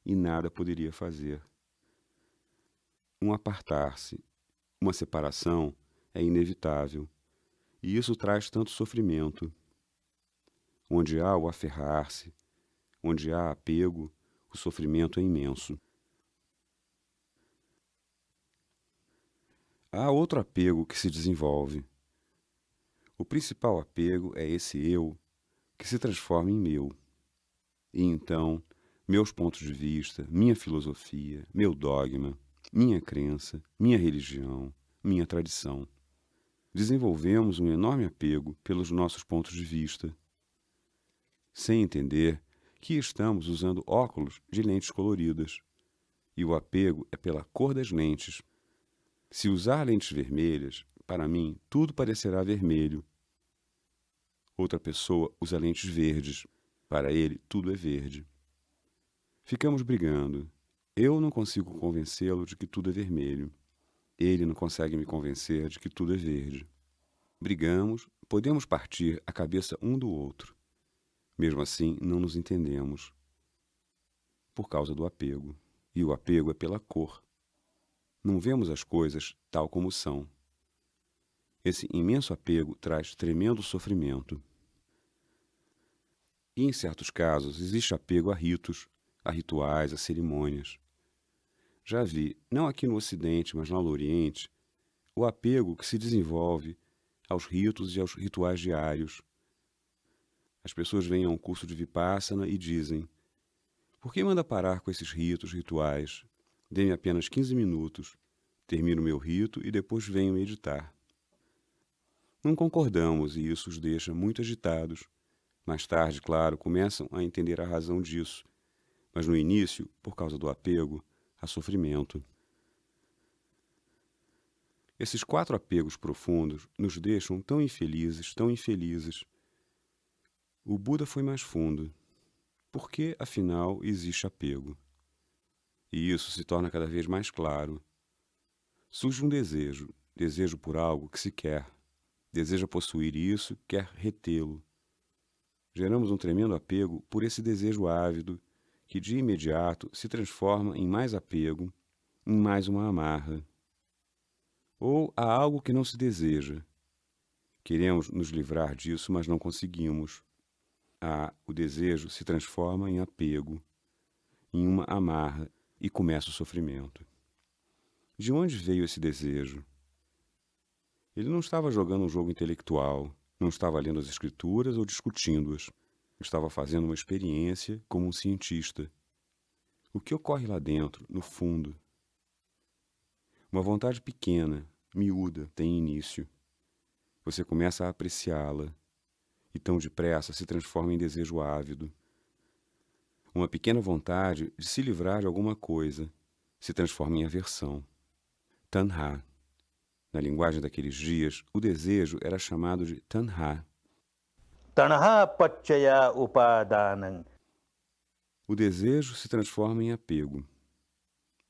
[SPEAKER 1] e nada poderia fazer. Um apartar-se, uma separação é inevitável, e isso traz tanto sofrimento. Onde há o aferrar-se, onde há apego, o sofrimento é imenso. Há outro apego que se desenvolve. O principal apego é esse eu que se transforma em meu. E então, meus pontos de vista, minha filosofia, meu dogma, minha crença, minha religião, minha tradição. Desenvolvemos um enorme apego pelos nossos pontos de vista, sem entender que estamos usando óculos de lentes coloridas. E o apego é pela cor das lentes. Se usar lentes vermelhas, para mim, tudo parecerá vermelho. Outra pessoa usa lentes verdes. Para ele, tudo é verde. Ficamos brigando. Eu não consigo convencê-lo de que tudo é vermelho. Ele não consegue me convencer de que tudo é verde. Brigamos, podemos partir a cabeça um do outro. Mesmo assim, não nos entendemos. Por causa do apego. E o apego é pela cor. Não vemos as coisas tal como são. Esse imenso apego traz tremendo sofrimento. E, em certos casos, existe apego a ritos, a rituais, a cerimônias. Já vi, não aqui no Ocidente, mas lá no Oriente, o apego que se desenvolve aos ritos e aos rituais diários. As pessoas vêm a um curso de Vipassana e dizem: por que manda parar com esses ritos, rituais? Dê-me apenas 15 minutos, termino meu rito e depois venho meditar. Não concordamos e isso os deixa muito agitados. Mais tarde, claro, começam a entender a razão disso, mas no início, por causa do apego, há sofrimento. Esses 4 apegos profundos nos deixam tão infelizes, tão infelizes. O Buda foi mais fundo. Por que, afinal, existe apego? E isso se torna cada vez mais claro. Surge um desejo, desejo por algo que se quer. Deseja possuir isso, quer retê-lo. Geramos um tremendo apego por esse desejo ávido, que de imediato se transforma em mais apego, em mais uma amarra. Ou há algo que não se deseja. Queremos nos livrar disso, mas não conseguimos. O desejo se transforma em apego, em uma amarra, e começa o sofrimento. De onde veio esse desejo? Ele não estava jogando um jogo intelectual, não estava lendo as escrituras ou discutindo-as. Estava fazendo uma experiência como um cientista. O que ocorre lá dentro, no fundo? Uma vontade pequena, miúda, tem início. Você começa a apreciá-la, e tão depressa se transforma em desejo ávido. Uma pequena vontade de se livrar de alguma coisa se transforma em aversão. Tanha. Na linguagem daqueles dias, o desejo era chamado de tanha.
[SPEAKER 2] Tanha paccaya upadanam.
[SPEAKER 1] O desejo se transforma em apego.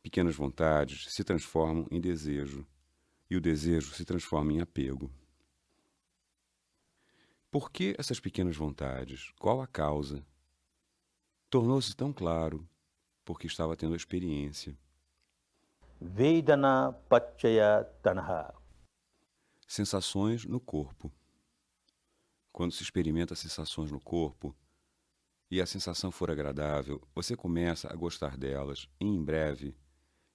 [SPEAKER 1] Pequenas vontades se transformam em desejo, e o desejo se transforma em apego. Por que essas pequenas vontades? Qual a causa? Tornou-se tão claro porque estava tendo a experiência.
[SPEAKER 2] Vedana paccaya tanha.
[SPEAKER 1] Sensações no corpo. Quando se experimenta sensações no corpo e a sensação for agradável, você começa a gostar delas e, em breve,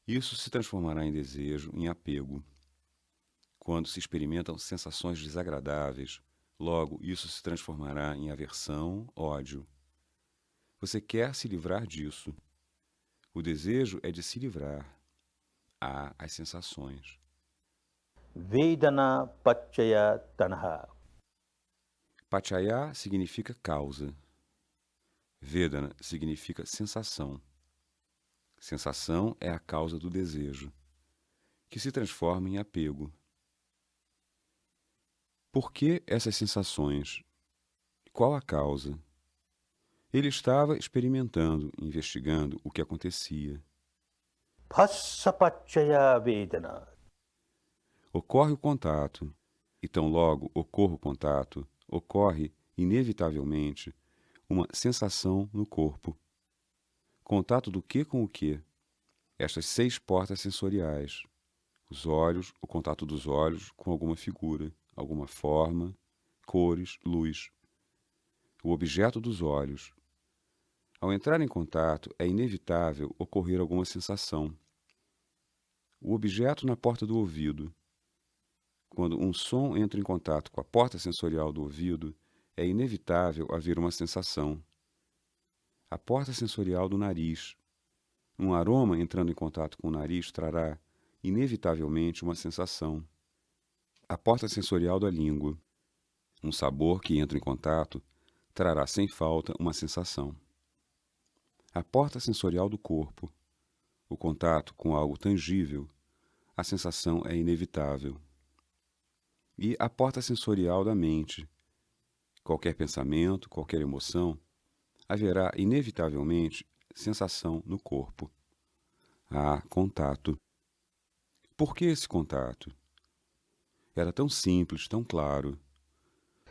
[SPEAKER 1] isso se transformará em desejo, em apego. Quando se experimentam sensações desagradáveis, logo isso se transformará em aversão, ódio. Você quer se livrar disso. O desejo é de se livrar. Há as sensações.
[SPEAKER 2] Vedana paccaya tanha.
[SPEAKER 1] Pachaya significa causa. Vedana significa sensação. Sensação é a causa do desejo, que se transforma em apego. Por que essas sensações? Qual a causa? Ele estava experimentando, investigando o que acontecia.
[SPEAKER 2] Phassa paccaya vedana.
[SPEAKER 1] Ocorre o contato, e tão logo ocorre o contato, ocorre, inevitavelmente, uma sensação no corpo. Contato do que com o que? Estas 6 portas sensoriais. Os olhos, o contato dos olhos com alguma figura, alguma forma, cores, luz. O objeto dos olhos. Ao entrar em contato, é inevitável ocorrer alguma sensação. O objeto na porta do ouvido. Quando um som entra em contato com a porta sensorial do ouvido, é inevitável haver uma sensação. A porta sensorial do nariz. Um aroma entrando em contato com o nariz trará, inevitavelmente, uma sensação. A porta sensorial da língua. Um sabor que entra em contato trará sem falta uma sensação. A porta sensorial do corpo. O contato com algo tangível, a sensação é inevitável. E a porta sensorial da mente. Qualquer pensamento, qualquer emoção, haverá inevitavelmente sensação no corpo. Há contato. Por que esse contato? Era tão simples, tão claro.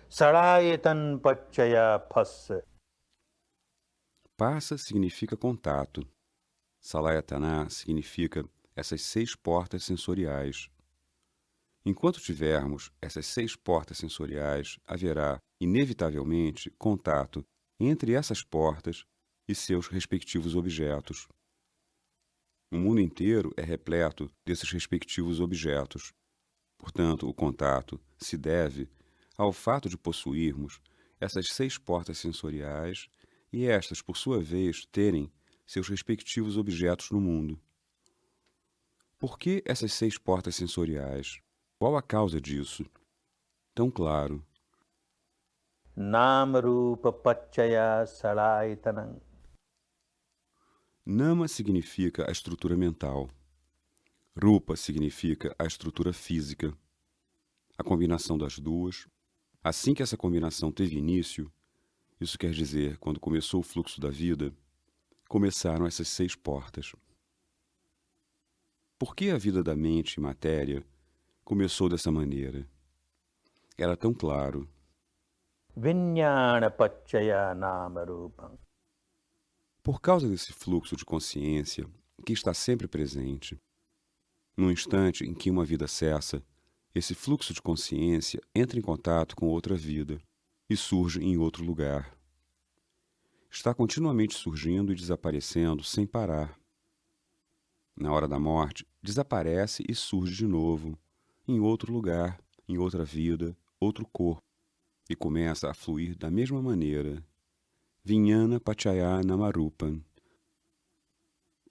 [SPEAKER 2] Sarayatan paccaya phassa.
[SPEAKER 1] Passa significa contato. Salayatana significa essas 6 portas sensoriais. Enquanto tivermos essas 6 portas sensoriais, haverá, inevitavelmente, contato entre essas portas e seus respectivos objetos. O mundo inteiro é repleto desses respectivos objetos. Portanto, o contato se deve ao fato de possuirmos essas 6 portas sensoriais e estas, por sua vez, terem seus respectivos objetos no mundo. Por que essas 6 portas sensoriais? Qual a causa disso? Tão claro.
[SPEAKER 2] Nama rupa paccaya saraytanam.
[SPEAKER 1] Nama significa a estrutura mental. Rupa significa a estrutura física, a combinação das duas. Assim que essa combinação teve início, isso quer dizer, quando começou o fluxo da vida, começaram essas 6 portas. Por que a vida da mente e matéria começou dessa maneira? Era tão claro.
[SPEAKER 2] Vijnana Paccaya Nama Rupam.
[SPEAKER 1] Por causa desse fluxo de consciência que está sempre presente, no instante em que uma vida cessa, esse fluxo de consciência entra em contato com outra vida e surge em outro lugar. Está continuamente surgindo e desaparecendo sem parar. Na hora da morte, desaparece e surge de novo, em outro lugar, em outra vida, outro corpo, e começa a fluir da mesma maneira. Vijnana Paccaya Namarupam.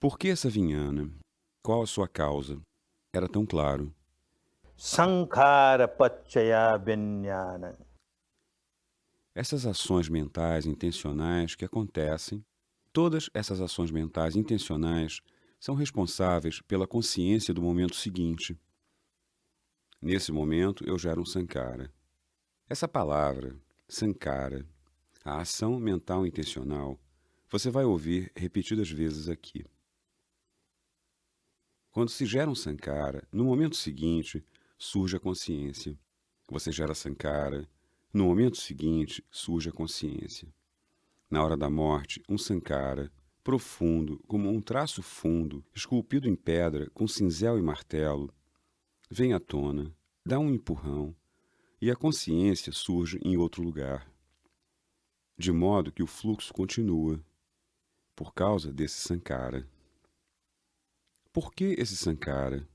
[SPEAKER 1] Por que essa Vijnana? Qual a sua causa? Era tão claro.
[SPEAKER 2] Sankhara Paccaya Vijnana.
[SPEAKER 1] Essas ações mentais intencionais que acontecem, todas essas ações mentais intencionais são responsáveis pela consciência do momento seguinte. Nesse momento, eu gero um sankhara. Essa palavra, sankhara, a ação mental intencional, você vai ouvir repetidas vezes aqui. Quando se gera um sankhara, no momento seguinte, surge a consciência. Você gera sankhara, no momento seguinte, surge a consciência. Na hora da morte, um sankhara, profundo, como um traço fundo, esculpido em pedra com cinzel e martelo, vem à tona, dá um empurrão, e a consciência surge em outro lugar. De modo que o fluxo continua, por causa desse sankhara. Por que esse sankhara?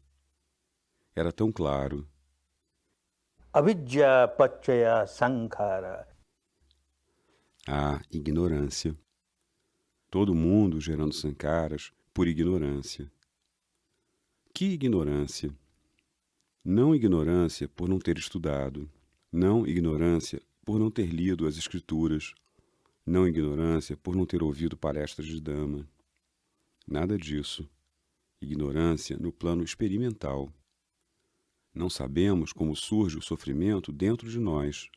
[SPEAKER 1] Era tão claro.
[SPEAKER 2] Avidya Paccaya Sankhara.
[SPEAKER 1] A ignorância. Todo mundo gerando sankharas por ignorância. Que ignorância? Não ignorância por não ter estudado. Não ignorância por não ter lido as escrituras. Não ignorância por não ter ouvido palestras de Dhamma. Nada disso. Ignorância no plano experimental. Não sabemos como surge o sofrimento dentro de nós,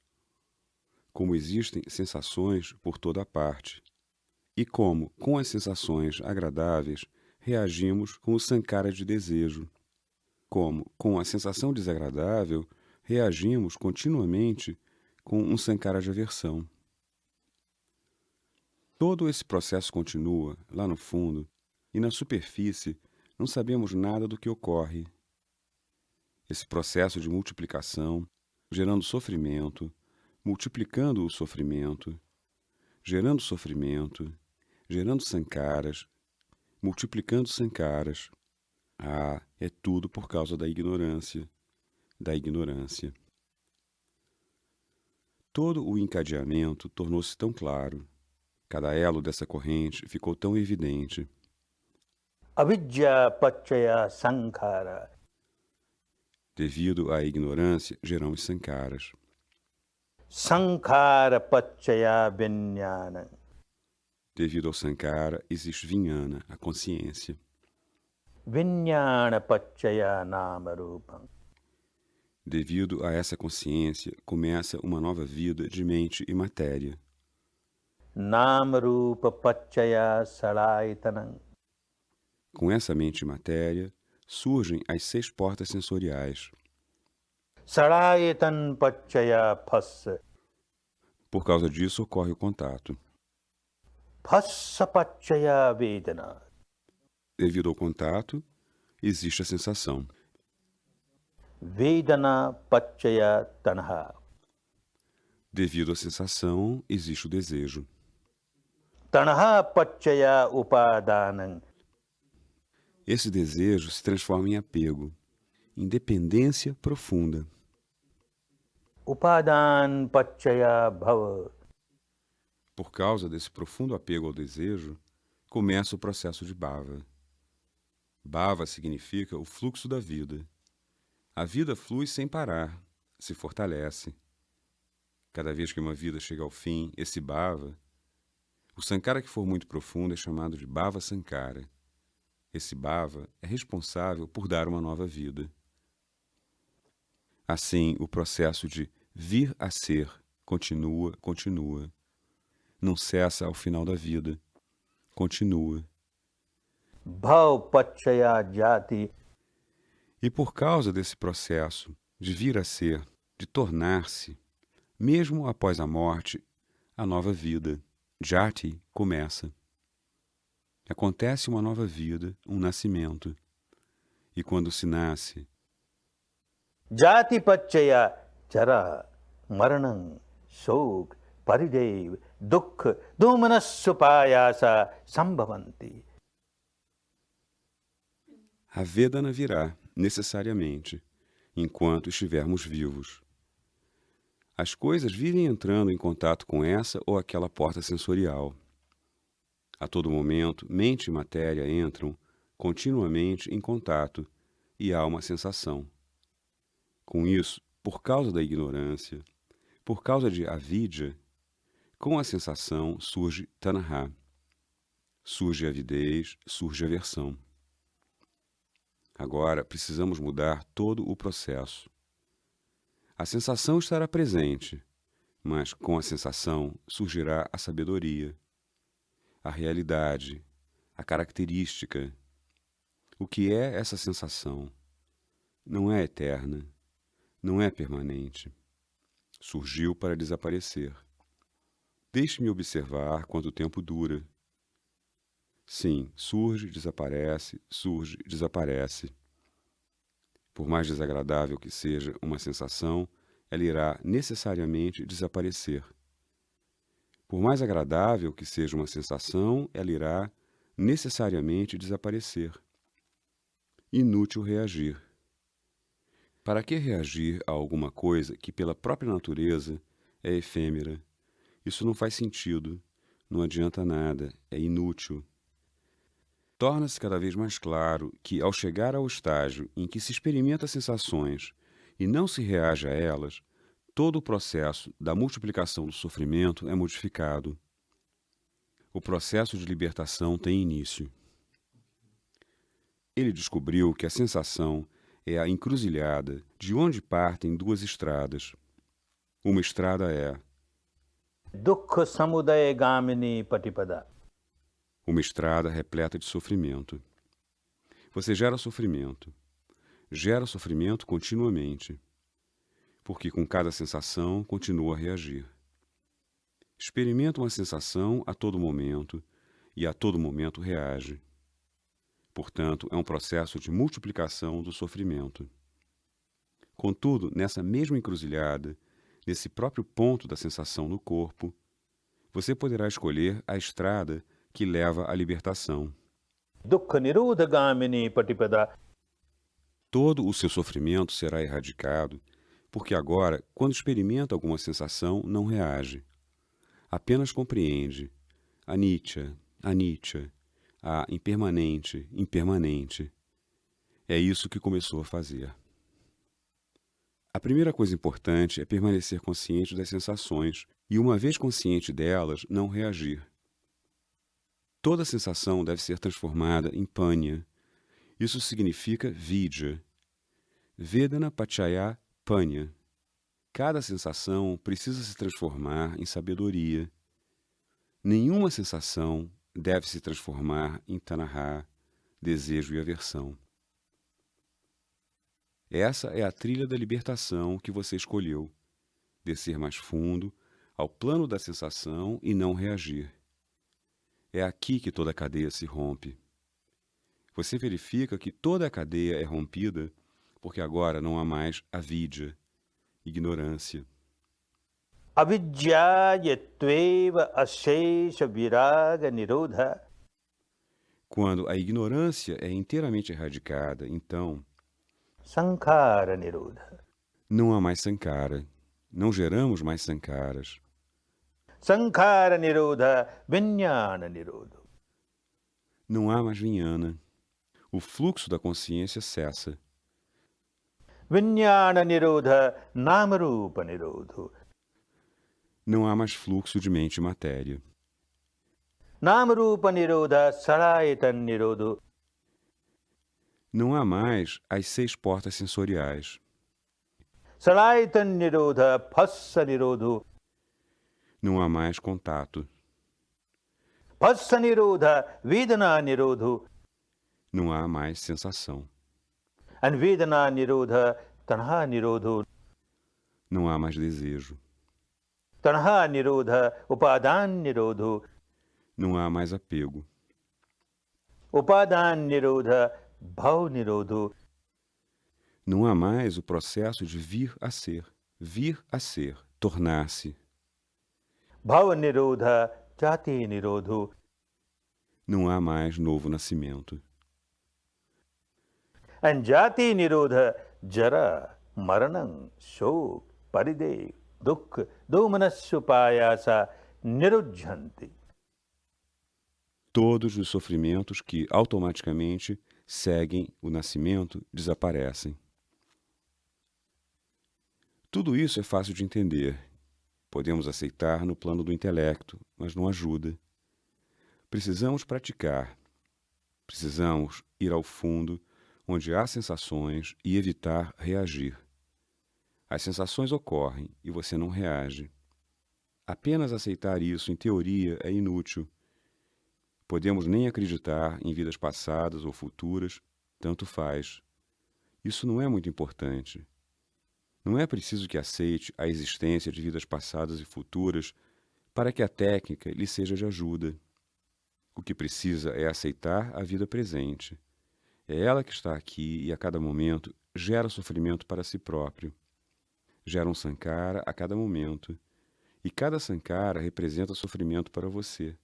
[SPEAKER 1] como existem sensações por toda parte, e como, com as sensações agradáveis, reagimos com o sankhara de desejo, como, com a sensação desagradável, reagimos continuamente com um sankhara de aversão. Todo esse processo continua, lá no fundo, e na superfície não sabemos nada do que ocorre. Esse processo de multiplicação, gerando sofrimento, multiplicando o sofrimento, gerando sankharas, multiplicando sankharas. Ah, é tudo por causa da ignorância, da ignorância. Todo o encadeamento tornou-se tão claro. Cada elo dessa corrente ficou tão evidente.
[SPEAKER 2] Avidya Paccaya Sankhara.
[SPEAKER 1] Devido à ignorância, geramos sankharas.
[SPEAKER 2] Sankhara Paccaya Vijnana.
[SPEAKER 1] Devido ao sankhara, existe vijnana, a consciência.
[SPEAKER 2] Vijnana Paccaya Nama Rupam.
[SPEAKER 1] Devido a essa consciência, começa uma nova vida de mente e matéria.
[SPEAKER 2] Nama Rupa Paccaya Saraitanam.
[SPEAKER 1] Com essa mente e matéria, surgem as 6 portas sensoriais.
[SPEAKER 2] Sarayatan Paccaya Phassa.
[SPEAKER 1] Por causa disso, ocorre o contato.
[SPEAKER 2] Phassa Paccaya Vedana.
[SPEAKER 1] Devido ao contato, existe a sensação.
[SPEAKER 2] Vedana Paccaya Tanha.
[SPEAKER 1] Devido à sensação, existe o desejo.
[SPEAKER 2] Tanha Paccaya Upadanam.
[SPEAKER 1] Esse desejo se transforma em apego, em dependência profunda.
[SPEAKER 2] Upadan Paccaya Bhava.
[SPEAKER 1] Por causa desse profundo apego ao desejo, começa o processo de bhava. Bhava significa o fluxo da vida. A vida flui sem parar, se fortalece. Cada vez que uma vida chega ao fim, esse bhava, o sankhara que for muito profundo é chamado de bhava sankhara. Esse bhava é responsável por dar uma nova vida. Assim, o processo de vir a ser continua. Não cessa ao final da vida. Continua.
[SPEAKER 2] Bhav Pachaya Jati.
[SPEAKER 1] E por causa desse processo de vir a ser, de tornar-se, mesmo após a morte, a nova vida, Jati, começa. Acontece uma nova vida, um nascimento. E quando se nasce,
[SPEAKER 2] Jati Pachaya Jara Maranam Shok Paridev Dukha Domanasupayasa Sambhavanti.
[SPEAKER 1] a Vedana virá, necessariamente, enquanto estivermos vivos. As coisas vivem entrando em contato com essa ou aquela porta sensorial. A todo momento, mente e matéria entram continuamente em contato e há uma sensação. Com isso, por causa da ignorância, por causa de avidya, com a sensação surge tanha, surge a avidez, surge a aversão. Agora precisamos mudar todo o processo. A sensação estará presente, mas com a sensação surgirá a sabedoria, a realidade, a característica. O que é essa sensação? Não é eterna, não é permanente. Surgiu para desaparecer. Deixe-me observar quanto tempo dura. Sim, surge, desaparece. Por mais desagradável que seja uma sensação, ela irá necessariamente desaparecer. Por mais agradável que seja uma sensação, ela irá necessariamente desaparecer. Inútil reagir. Para que reagir a alguma coisa que, pela própria natureza, é efêmera? Isso não faz sentido, não adianta nada, é inútil. Torna-se cada vez mais claro que, ao chegar ao estágio em que se experimenta sensações e não se reage a elas, todo o processo da multiplicação do sofrimento é modificado. O processo de libertação tem início. Ele descobriu que a sensação é a encruzilhada de onde partem duas estradas. Uma estrada é
[SPEAKER 2] Dukkha Samudaya Gamini Patipada.
[SPEAKER 1] uma estrada repleta de sofrimento. Você gera sofrimento continuamente, porque com cada sensação continua a reagir. Experimenta uma sensação a todo momento e a todo momento reage. Portanto, é um processo de multiplicação do sofrimento. Contudo, nessa mesma encruzilhada, nesse próprio ponto da sensação no corpo, você poderá escolher a estrada que leva à libertação.
[SPEAKER 2] Dukkha Nirodha Gamini Patipada.
[SPEAKER 1] Todo o seu sofrimento será erradicado, porque agora, quando experimenta alguma sensação, não reage. Apenas compreende. Anicca, a impermanente. É isso que começou a fazer. A primeira coisa importante é permanecer consciente das sensações e, uma vez consciente delas, não reagir. Toda sensação deve ser transformada em panya. Isso significa vidya. Vedana Pachaya Panya. Cada sensação precisa se transformar em sabedoria. Nenhuma sensação deve se transformar em tanha, desejo e aversão. Essa é a trilha da libertação que você escolheu. Descer mais fundo, ao plano da sensação e não reagir. É aqui que toda a cadeia se rompe. Você verifica que toda a cadeia é rompida porque agora não há mais avidya, ignorância.
[SPEAKER 2] Avidyayatva Ashesha Viraga Nirodha.
[SPEAKER 1] Quando a ignorância é inteiramente erradicada, então
[SPEAKER 2] Sankhara Nirodha.
[SPEAKER 1] não há mais sankara, não geramos mais sankaras.
[SPEAKER 2] Sankhara Nirodha Vijnana Nirodha.
[SPEAKER 1] Não há mais vinhana. O fluxo da consciência cessa.
[SPEAKER 2] Vijnana Nirodha Namarupa Nirodha.
[SPEAKER 1] Não há mais fluxo de mente e matéria.
[SPEAKER 2] Namarupa Nirodha Sarayatan Nirodha.
[SPEAKER 1] Não há mais as 6 portas sensoriais.
[SPEAKER 2] Salaytan Nirodha, Phassa Nirodho,
[SPEAKER 1] Não há mais contato.
[SPEAKER 2] Phassa Nirodha, Vedana Nirodho,
[SPEAKER 1] Não há mais sensação.
[SPEAKER 2] and Vedana Nirodha, Tanha Nirodho,
[SPEAKER 1] Não há mais desejo.
[SPEAKER 2] Tanha Nirodha, Upadan Nirodho,
[SPEAKER 1] Não há mais apego.
[SPEAKER 2] Upadan Nirodha, Bhav Nirodho,
[SPEAKER 1] Não há mais o processo de vir a ser, tornar-se.
[SPEAKER 2] Bhav Nirodha, Jati Nirodho,
[SPEAKER 1] Não há mais novo nascimento.
[SPEAKER 2] and Jati Nirodha, Jara, Maranam, Shok, Paridev, Dukh, Domanasupayasa, Nirujhanti.
[SPEAKER 1] Todos os sofrimentos que automaticamente seguem o nascimento desaparecem. Tudo isso é fácil de entender. Podemos aceitar no plano do intelecto, mas não ajuda. Precisamos praticar. Precisamos ir ao fundo, onde há sensações, e evitar reagir. As sensações ocorrem e você não reage. Apenas aceitar isso em teoria é inútil. Podemos nem acreditar em vidas passadas ou futuras, tanto faz. Isso não é muito importante. Não é preciso que aceite a existência de vidas passadas e futuras para que a técnica lhe seja de ajuda. O que precisa é aceitar a vida presente. É ela que está aqui e a cada momento gera sofrimento para si próprio. Gera um sankhara a cada momento. E cada sankhara representa sofrimento para você.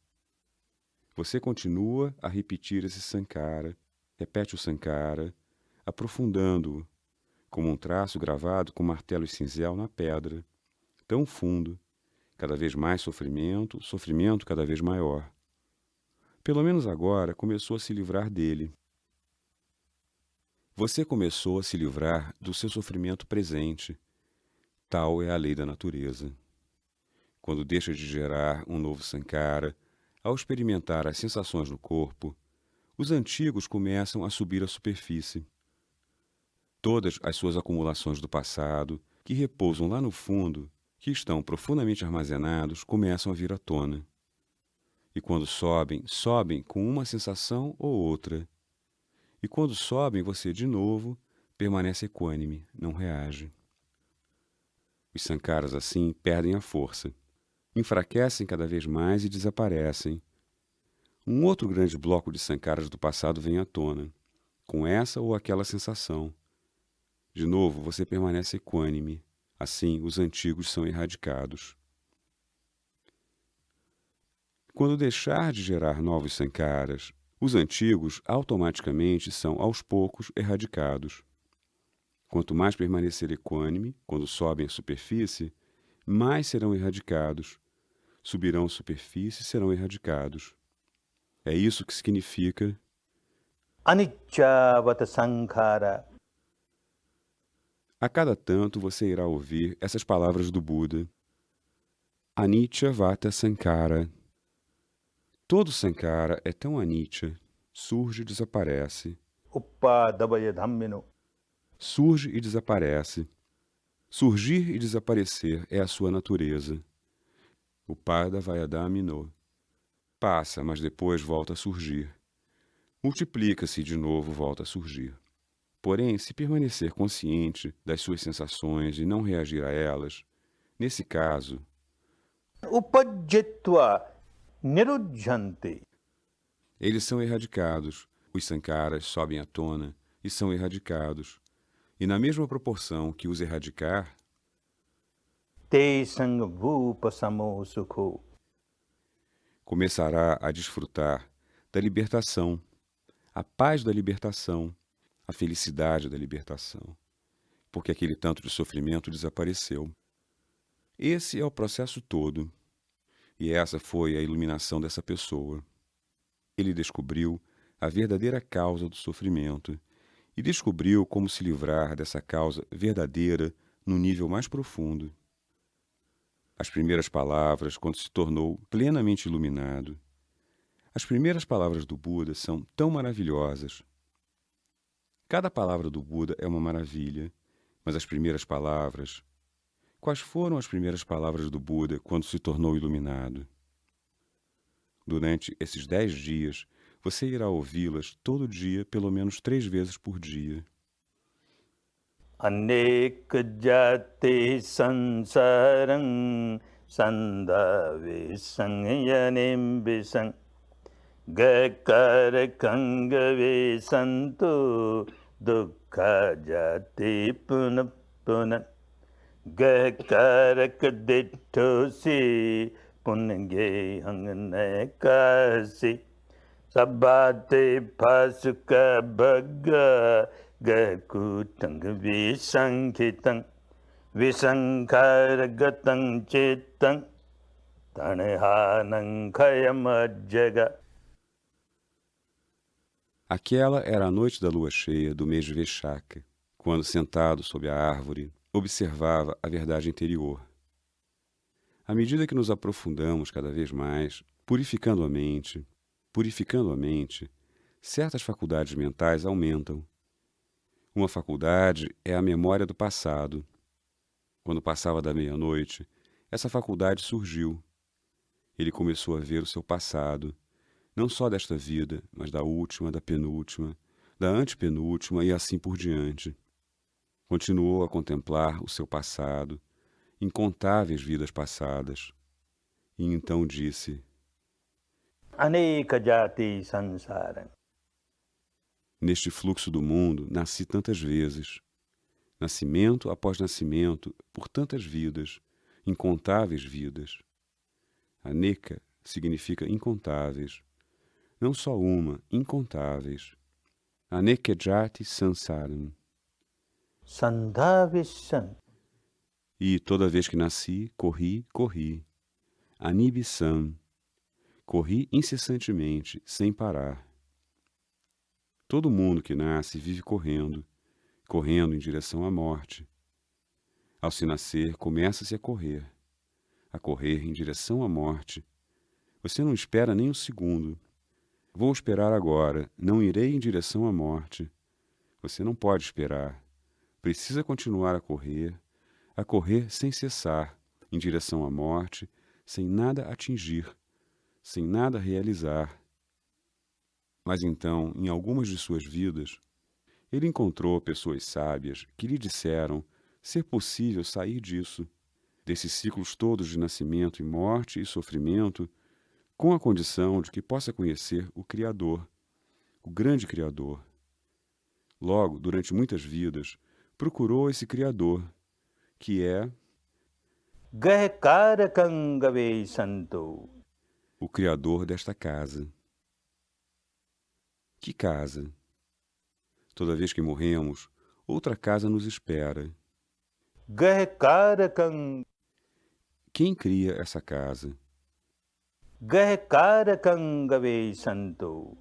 [SPEAKER 1] Você continua a repetir esse sankhara, repete o sankhara, aprofundando-o, como um traço gravado com martelo e cinzel na pedra, tão fundo, cada vez mais sofrimento, sofrimento cada vez maior. Pelo menos agora começou a se livrar dele. Você começou a se livrar do seu sofrimento presente. Tal é a lei da natureza. Quando deixa de gerar um novo sankhara, ao experimentar as sensações no corpo, os antigos começam a subir à superfície. Todas as suas acumulações do passado, que repousam lá no fundo, que estão profundamente armazenados, começam a vir à tona. E quando sobem, sobem com uma sensação ou outra. E quando sobem, você de novo permanece equânime, não reage. Os sankharas assim perdem a força. Enfraquecem cada vez mais e desaparecem. Um outro grande bloco de sankharas do passado vem à tona, com essa ou aquela sensação. De novo, você permanece equânime. Assim, os antigos são erradicados. Quando deixar de gerar novos sankharas, os antigos automaticamente são, aos poucos, erradicados. Quanto mais permanecer equânime, quando sobem à superfície, mais serão erradicados. Subirão à superfície e serão erradicados. É isso que significa
[SPEAKER 2] Anicca Sankhara.
[SPEAKER 1] A cada tanto você irá ouvir essas palavras do Buda. Anicca Vata Sankhara. Todo sankhara é tão anicca, surge e desaparece.
[SPEAKER 2] Uppadavaya Dhammino.
[SPEAKER 1] Surge e desaparece. Surgir e desaparecer é a sua natureza. Uppadavaya Dhammino. Passa, mas depois volta a surgir. Multiplica-se e de novo volta a surgir. Porém, se permanecer consciente das suas sensações e não reagir a elas, nesse caso,
[SPEAKER 2] Upajjitva Nirujhanti.
[SPEAKER 1] eles são erradicados. Os sankharas sobem à tona e são erradicados. E na mesma proporção que os erradicar,
[SPEAKER 2] Te Sangvupa Samo Sukho.
[SPEAKER 1] começará a desfrutar da libertação, a paz da libertação, a felicidade da libertação, porque aquele tanto de sofrimento desapareceu. Esse é o processo todo, e essa foi a iluminação dessa pessoa. Ele descobriu a verdadeira causa do sofrimento e descobriu como se livrar dessa causa verdadeira no nível mais profundo. As primeiras palavras, quando se tornou plenamente iluminado, as primeiras palavras do Buda são tão maravilhosas. Cada palavra do Buda é uma maravilha, mas as primeiras palavras... Quais foram as primeiras palavras do Buda quando se tornou iluminado? Durante esses 10 dias, você irá ouvi-las todo dia, pelo menos 3 vezes por dia.
[SPEAKER 2] Anek jati sansarang sandave sanyanim bisang gakar kangave santu dukkha jati punapuna gakar kadittosi punge hangnekasi Sabate pasuka bhagga gakutang visankitang visankaragatam chitang tanehanang kayamajjaga.
[SPEAKER 1] Aquela era a noite da lua cheia do mês de Vexaca, quando, sentado sob a árvore, observava a verdade interior. À medida que nos aprofundamos cada vez mais, purificando a mente, certas faculdades mentais aumentam. Uma faculdade é a memória do passado. Quando passava da meia-noite, essa faculdade surgiu. Ele começou a ver o seu passado, não só desta vida, mas da última, da penúltima, da antepenúltima e assim por diante. Continuou a contemplar o seu passado, incontáveis vidas passadas. E então disse:
[SPEAKER 2] Aneka jati sansara.
[SPEAKER 1] Neste fluxo do mundo nasci tantas vezes, nascimento após nascimento, por tantas vidas, incontáveis vidas. Aneka significa incontáveis, não só uma, incontáveis. Anekajati sansaram.
[SPEAKER 2] Sandhavisan.
[SPEAKER 1] E toda vez que nasci, corri. Anibisam. Corri incessantemente, sem parar. Todo mundo que nasce vive correndo em direção à morte. Ao se nascer, começa-se a correr em direção à morte. Você não espera nem um segundo. Vou esperar agora, não irei em direção à morte. Você não pode esperar. Precisa continuar a correr sem cessar, em direção à morte, sem nada atingir, sem nada realizar. Mas então, em algumas de suas vidas, ele encontrou pessoas sábias que lhe disseram ser possível sair disso, desses ciclos todos de nascimento e morte e sofrimento, com a condição de que possa conhecer o Criador, o grande Criador. Logo, durante muitas vidas, procurou esse Criador, que é
[SPEAKER 2] Gahkarakangave santo.
[SPEAKER 1] o Criador desta casa. Que casa? Toda vez que morremos, outra casa nos espera.
[SPEAKER 2] Gahkarakang.
[SPEAKER 1] Quem cria essa casa?
[SPEAKER 2] Gahkarakangave santo.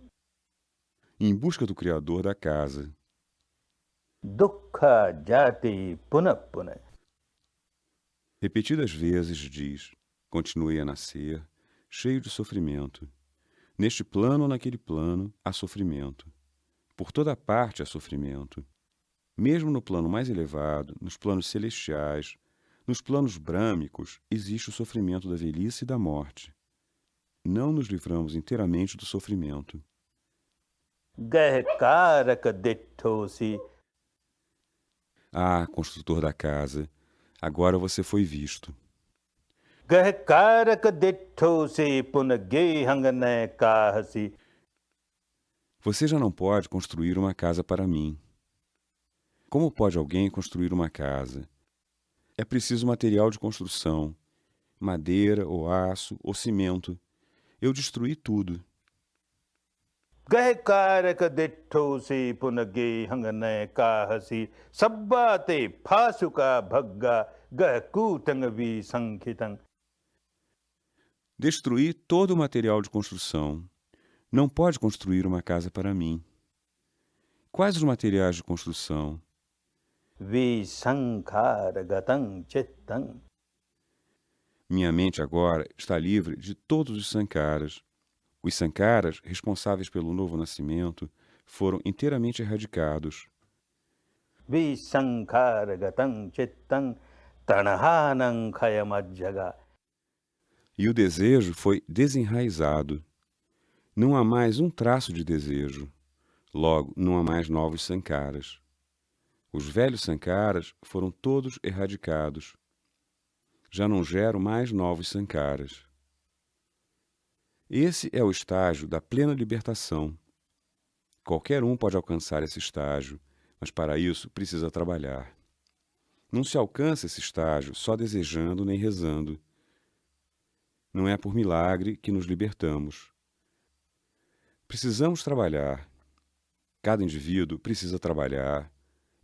[SPEAKER 1] Em busca do Criador da casa.
[SPEAKER 2] Dukkha jati punapuna.
[SPEAKER 1] Repetidas vezes diz: continuei a nascer, cheio de sofrimento. Neste plano ou naquele plano, há sofrimento. Por toda parte há sofrimento. Mesmo no plano mais elevado, nos planos celestiais, nos planos brâmicos, existe o sofrimento da velhice e da morte. Não nos livramos inteiramente do sofrimento.
[SPEAKER 2] Gahkaraka dittosi.
[SPEAKER 1] Ah, construtor da casa, agora você foi visto.
[SPEAKER 2] Gahkaraka dittosi punage hangane kahasi.
[SPEAKER 1] Você já não pode construir uma casa para mim. Como pode alguém construir uma casa? É preciso material de construção, madeira ou aço ou cimento. Eu destruí tudo.
[SPEAKER 2] Gahkaraka dittosi punage hangane kahasi. Sabbate phasuka bhagga gahkutangavi sankitang.
[SPEAKER 1] Destruí todo o material de construção. Não pode construir uma casa para mim. Quais os materiais de construção?
[SPEAKER 2] Visankaragatam chittang.
[SPEAKER 1] Minha mente agora está livre de todos os sankaras. Os sankaras, responsáveis pelo novo nascimento, foram inteiramente erradicados.
[SPEAKER 2] visankaragatam chittam tanahanam khayamajjaga.
[SPEAKER 1] E o desejo foi desenraizado. Não há mais um traço de desejo. Logo, não há mais novos sankaras. Os velhos sankaras foram todos erradicados. Já não gero mais novos sankaras. Esse é o estágio da plena libertação. Qualquer um pode alcançar esse estágio, mas para isso precisa trabalhar. Não se alcança esse estágio só desejando nem rezando. Não é por milagre que nos libertamos. Precisamos trabalhar. Cada indivíduo precisa trabalhar,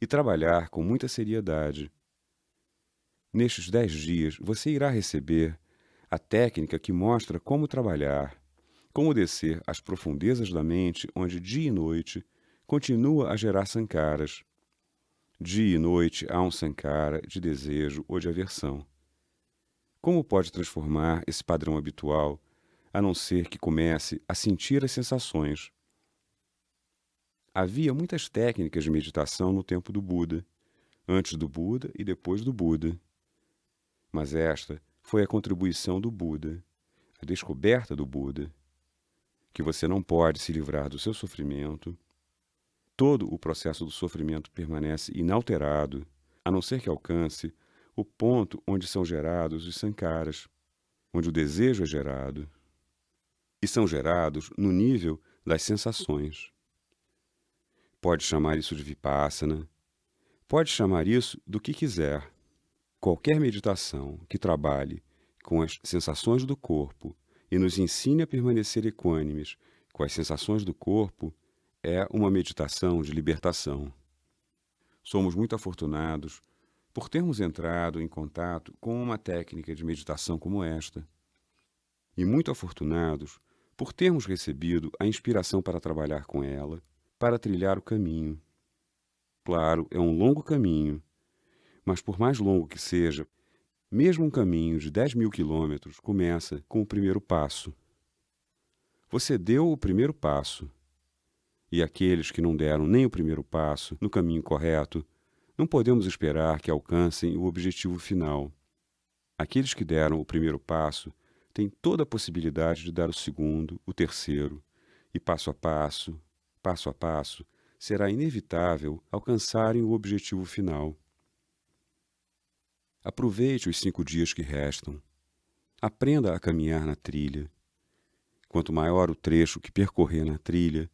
[SPEAKER 1] e trabalhar com muita seriedade. Nestes 10 dias, você irá receber a técnica que mostra como trabalhar, como descer às profundezas da mente, onde dia e noite continua a gerar sankaras. Dia e noite há um sankara de desejo ou de aversão. Como pode transformar esse padrão habitual, a não ser que comece a sentir as sensações? Havia muitas técnicas de meditação no tempo do Buda, antes do Buda e depois do Buda. Mas esta foi a contribuição do Buda, a descoberta do Buda, que você não pode se livrar do seu sofrimento. Todo o processo do sofrimento permanece inalterado, a não ser que alcance o ponto onde são gerados os sankaras, onde o desejo é gerado, e são gerados no nível das sensações. Pode chamar isso de vipassana, pode chamar isso do que quiser. Qualquer meditação que trabalhe com as sensações do corpo e nos ensine a permanecer equânimes com as sensações do corpo é uma meditação de libertação. Somos muito afortunados por termos entrado em contato com uma técnica de meditação como esta, e muito afortunados por termos recebido a inspiração para trabalhar com ela, para trilhar o caminho. Claro, é um longo caminho, mas por mais longo que seja, mesmo um caminho de 10.000 quilômetros começa com o primeiro passo. Você deu o primeiro passo, e aqueles que não deram nem o primeiro passo no caminho correto, não podemos esperar que alcancem o objetivo final. Aqueles que deram o primeiro passo têm toda a possibilidade de dar o segundo, o terceiro, e passo a passo, será inevitável alcançarem o objetivo final. Aproveite os 5 dias que restam. Aprenda a caminhar na trilha. Quanto maior o trecho que percorrer na trilha,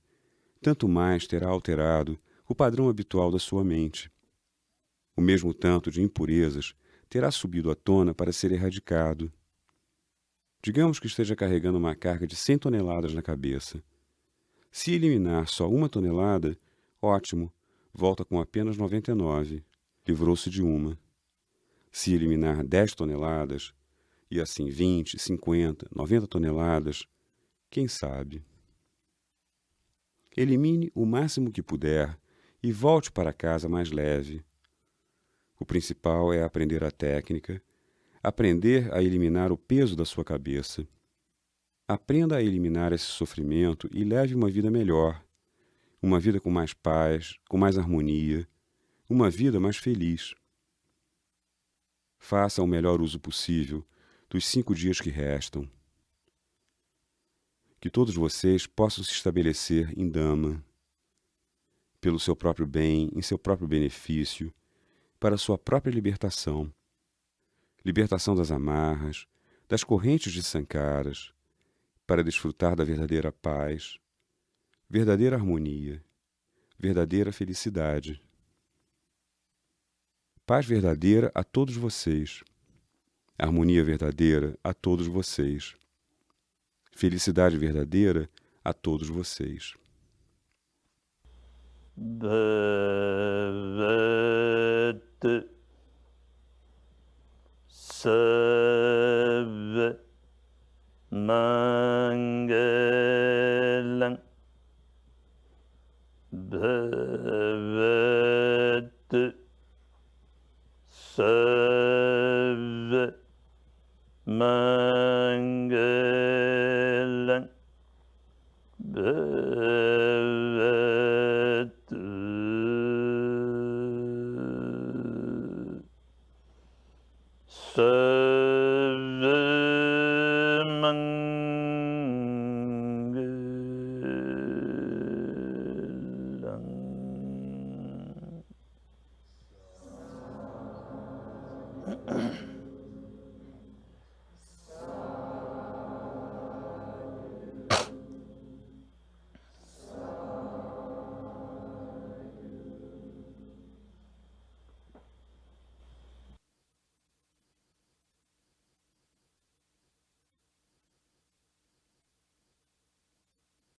[SPEAKER 1] tanto mais terá alterado o padrão habitual da sua mente. O mesmo tanto de impurezas terá subido à tona para ser erradicado. Digamos que esteja carregando uma carga de 100 toneladas na cabeça. Se eliminar só 1 tonelada, ótimo, volta com apenas 99, livrou-se de uma. Se eliminar 10 toneladas, e assim 20, 50, 90 toneladas, quem sabe? Elimine o máximo que puder e volte para casa mais leve. O principal é aprender a técnica, aprender a eliminar o peso da sua cabeça. Aprenda a eliminar esse sofrimento e leve uma vida melhor, uma vida com mais paz, com mais harmonia, uma vida mais feliz. Faça o melhor uso possível dos 5 dias que restam. Que todos vocês possam se estabelecer em Dhamma, pelo seu próprio bem, em seu próprio benefício, para a sua própria libertação. Libertação das amarras, das correntes de sankaras, para desfrutar da verdadeira paz, verdadeira harmonia, verdadeira felicidade. Paz verdadeira a todos vocês. Harmonia verdadeira a todos vocês. Felicidade verdadeira a todos vocês.
[SPEAKER 2] Bhavat Sarva Mangalam Bhavat Sarva Mangalam Bhavat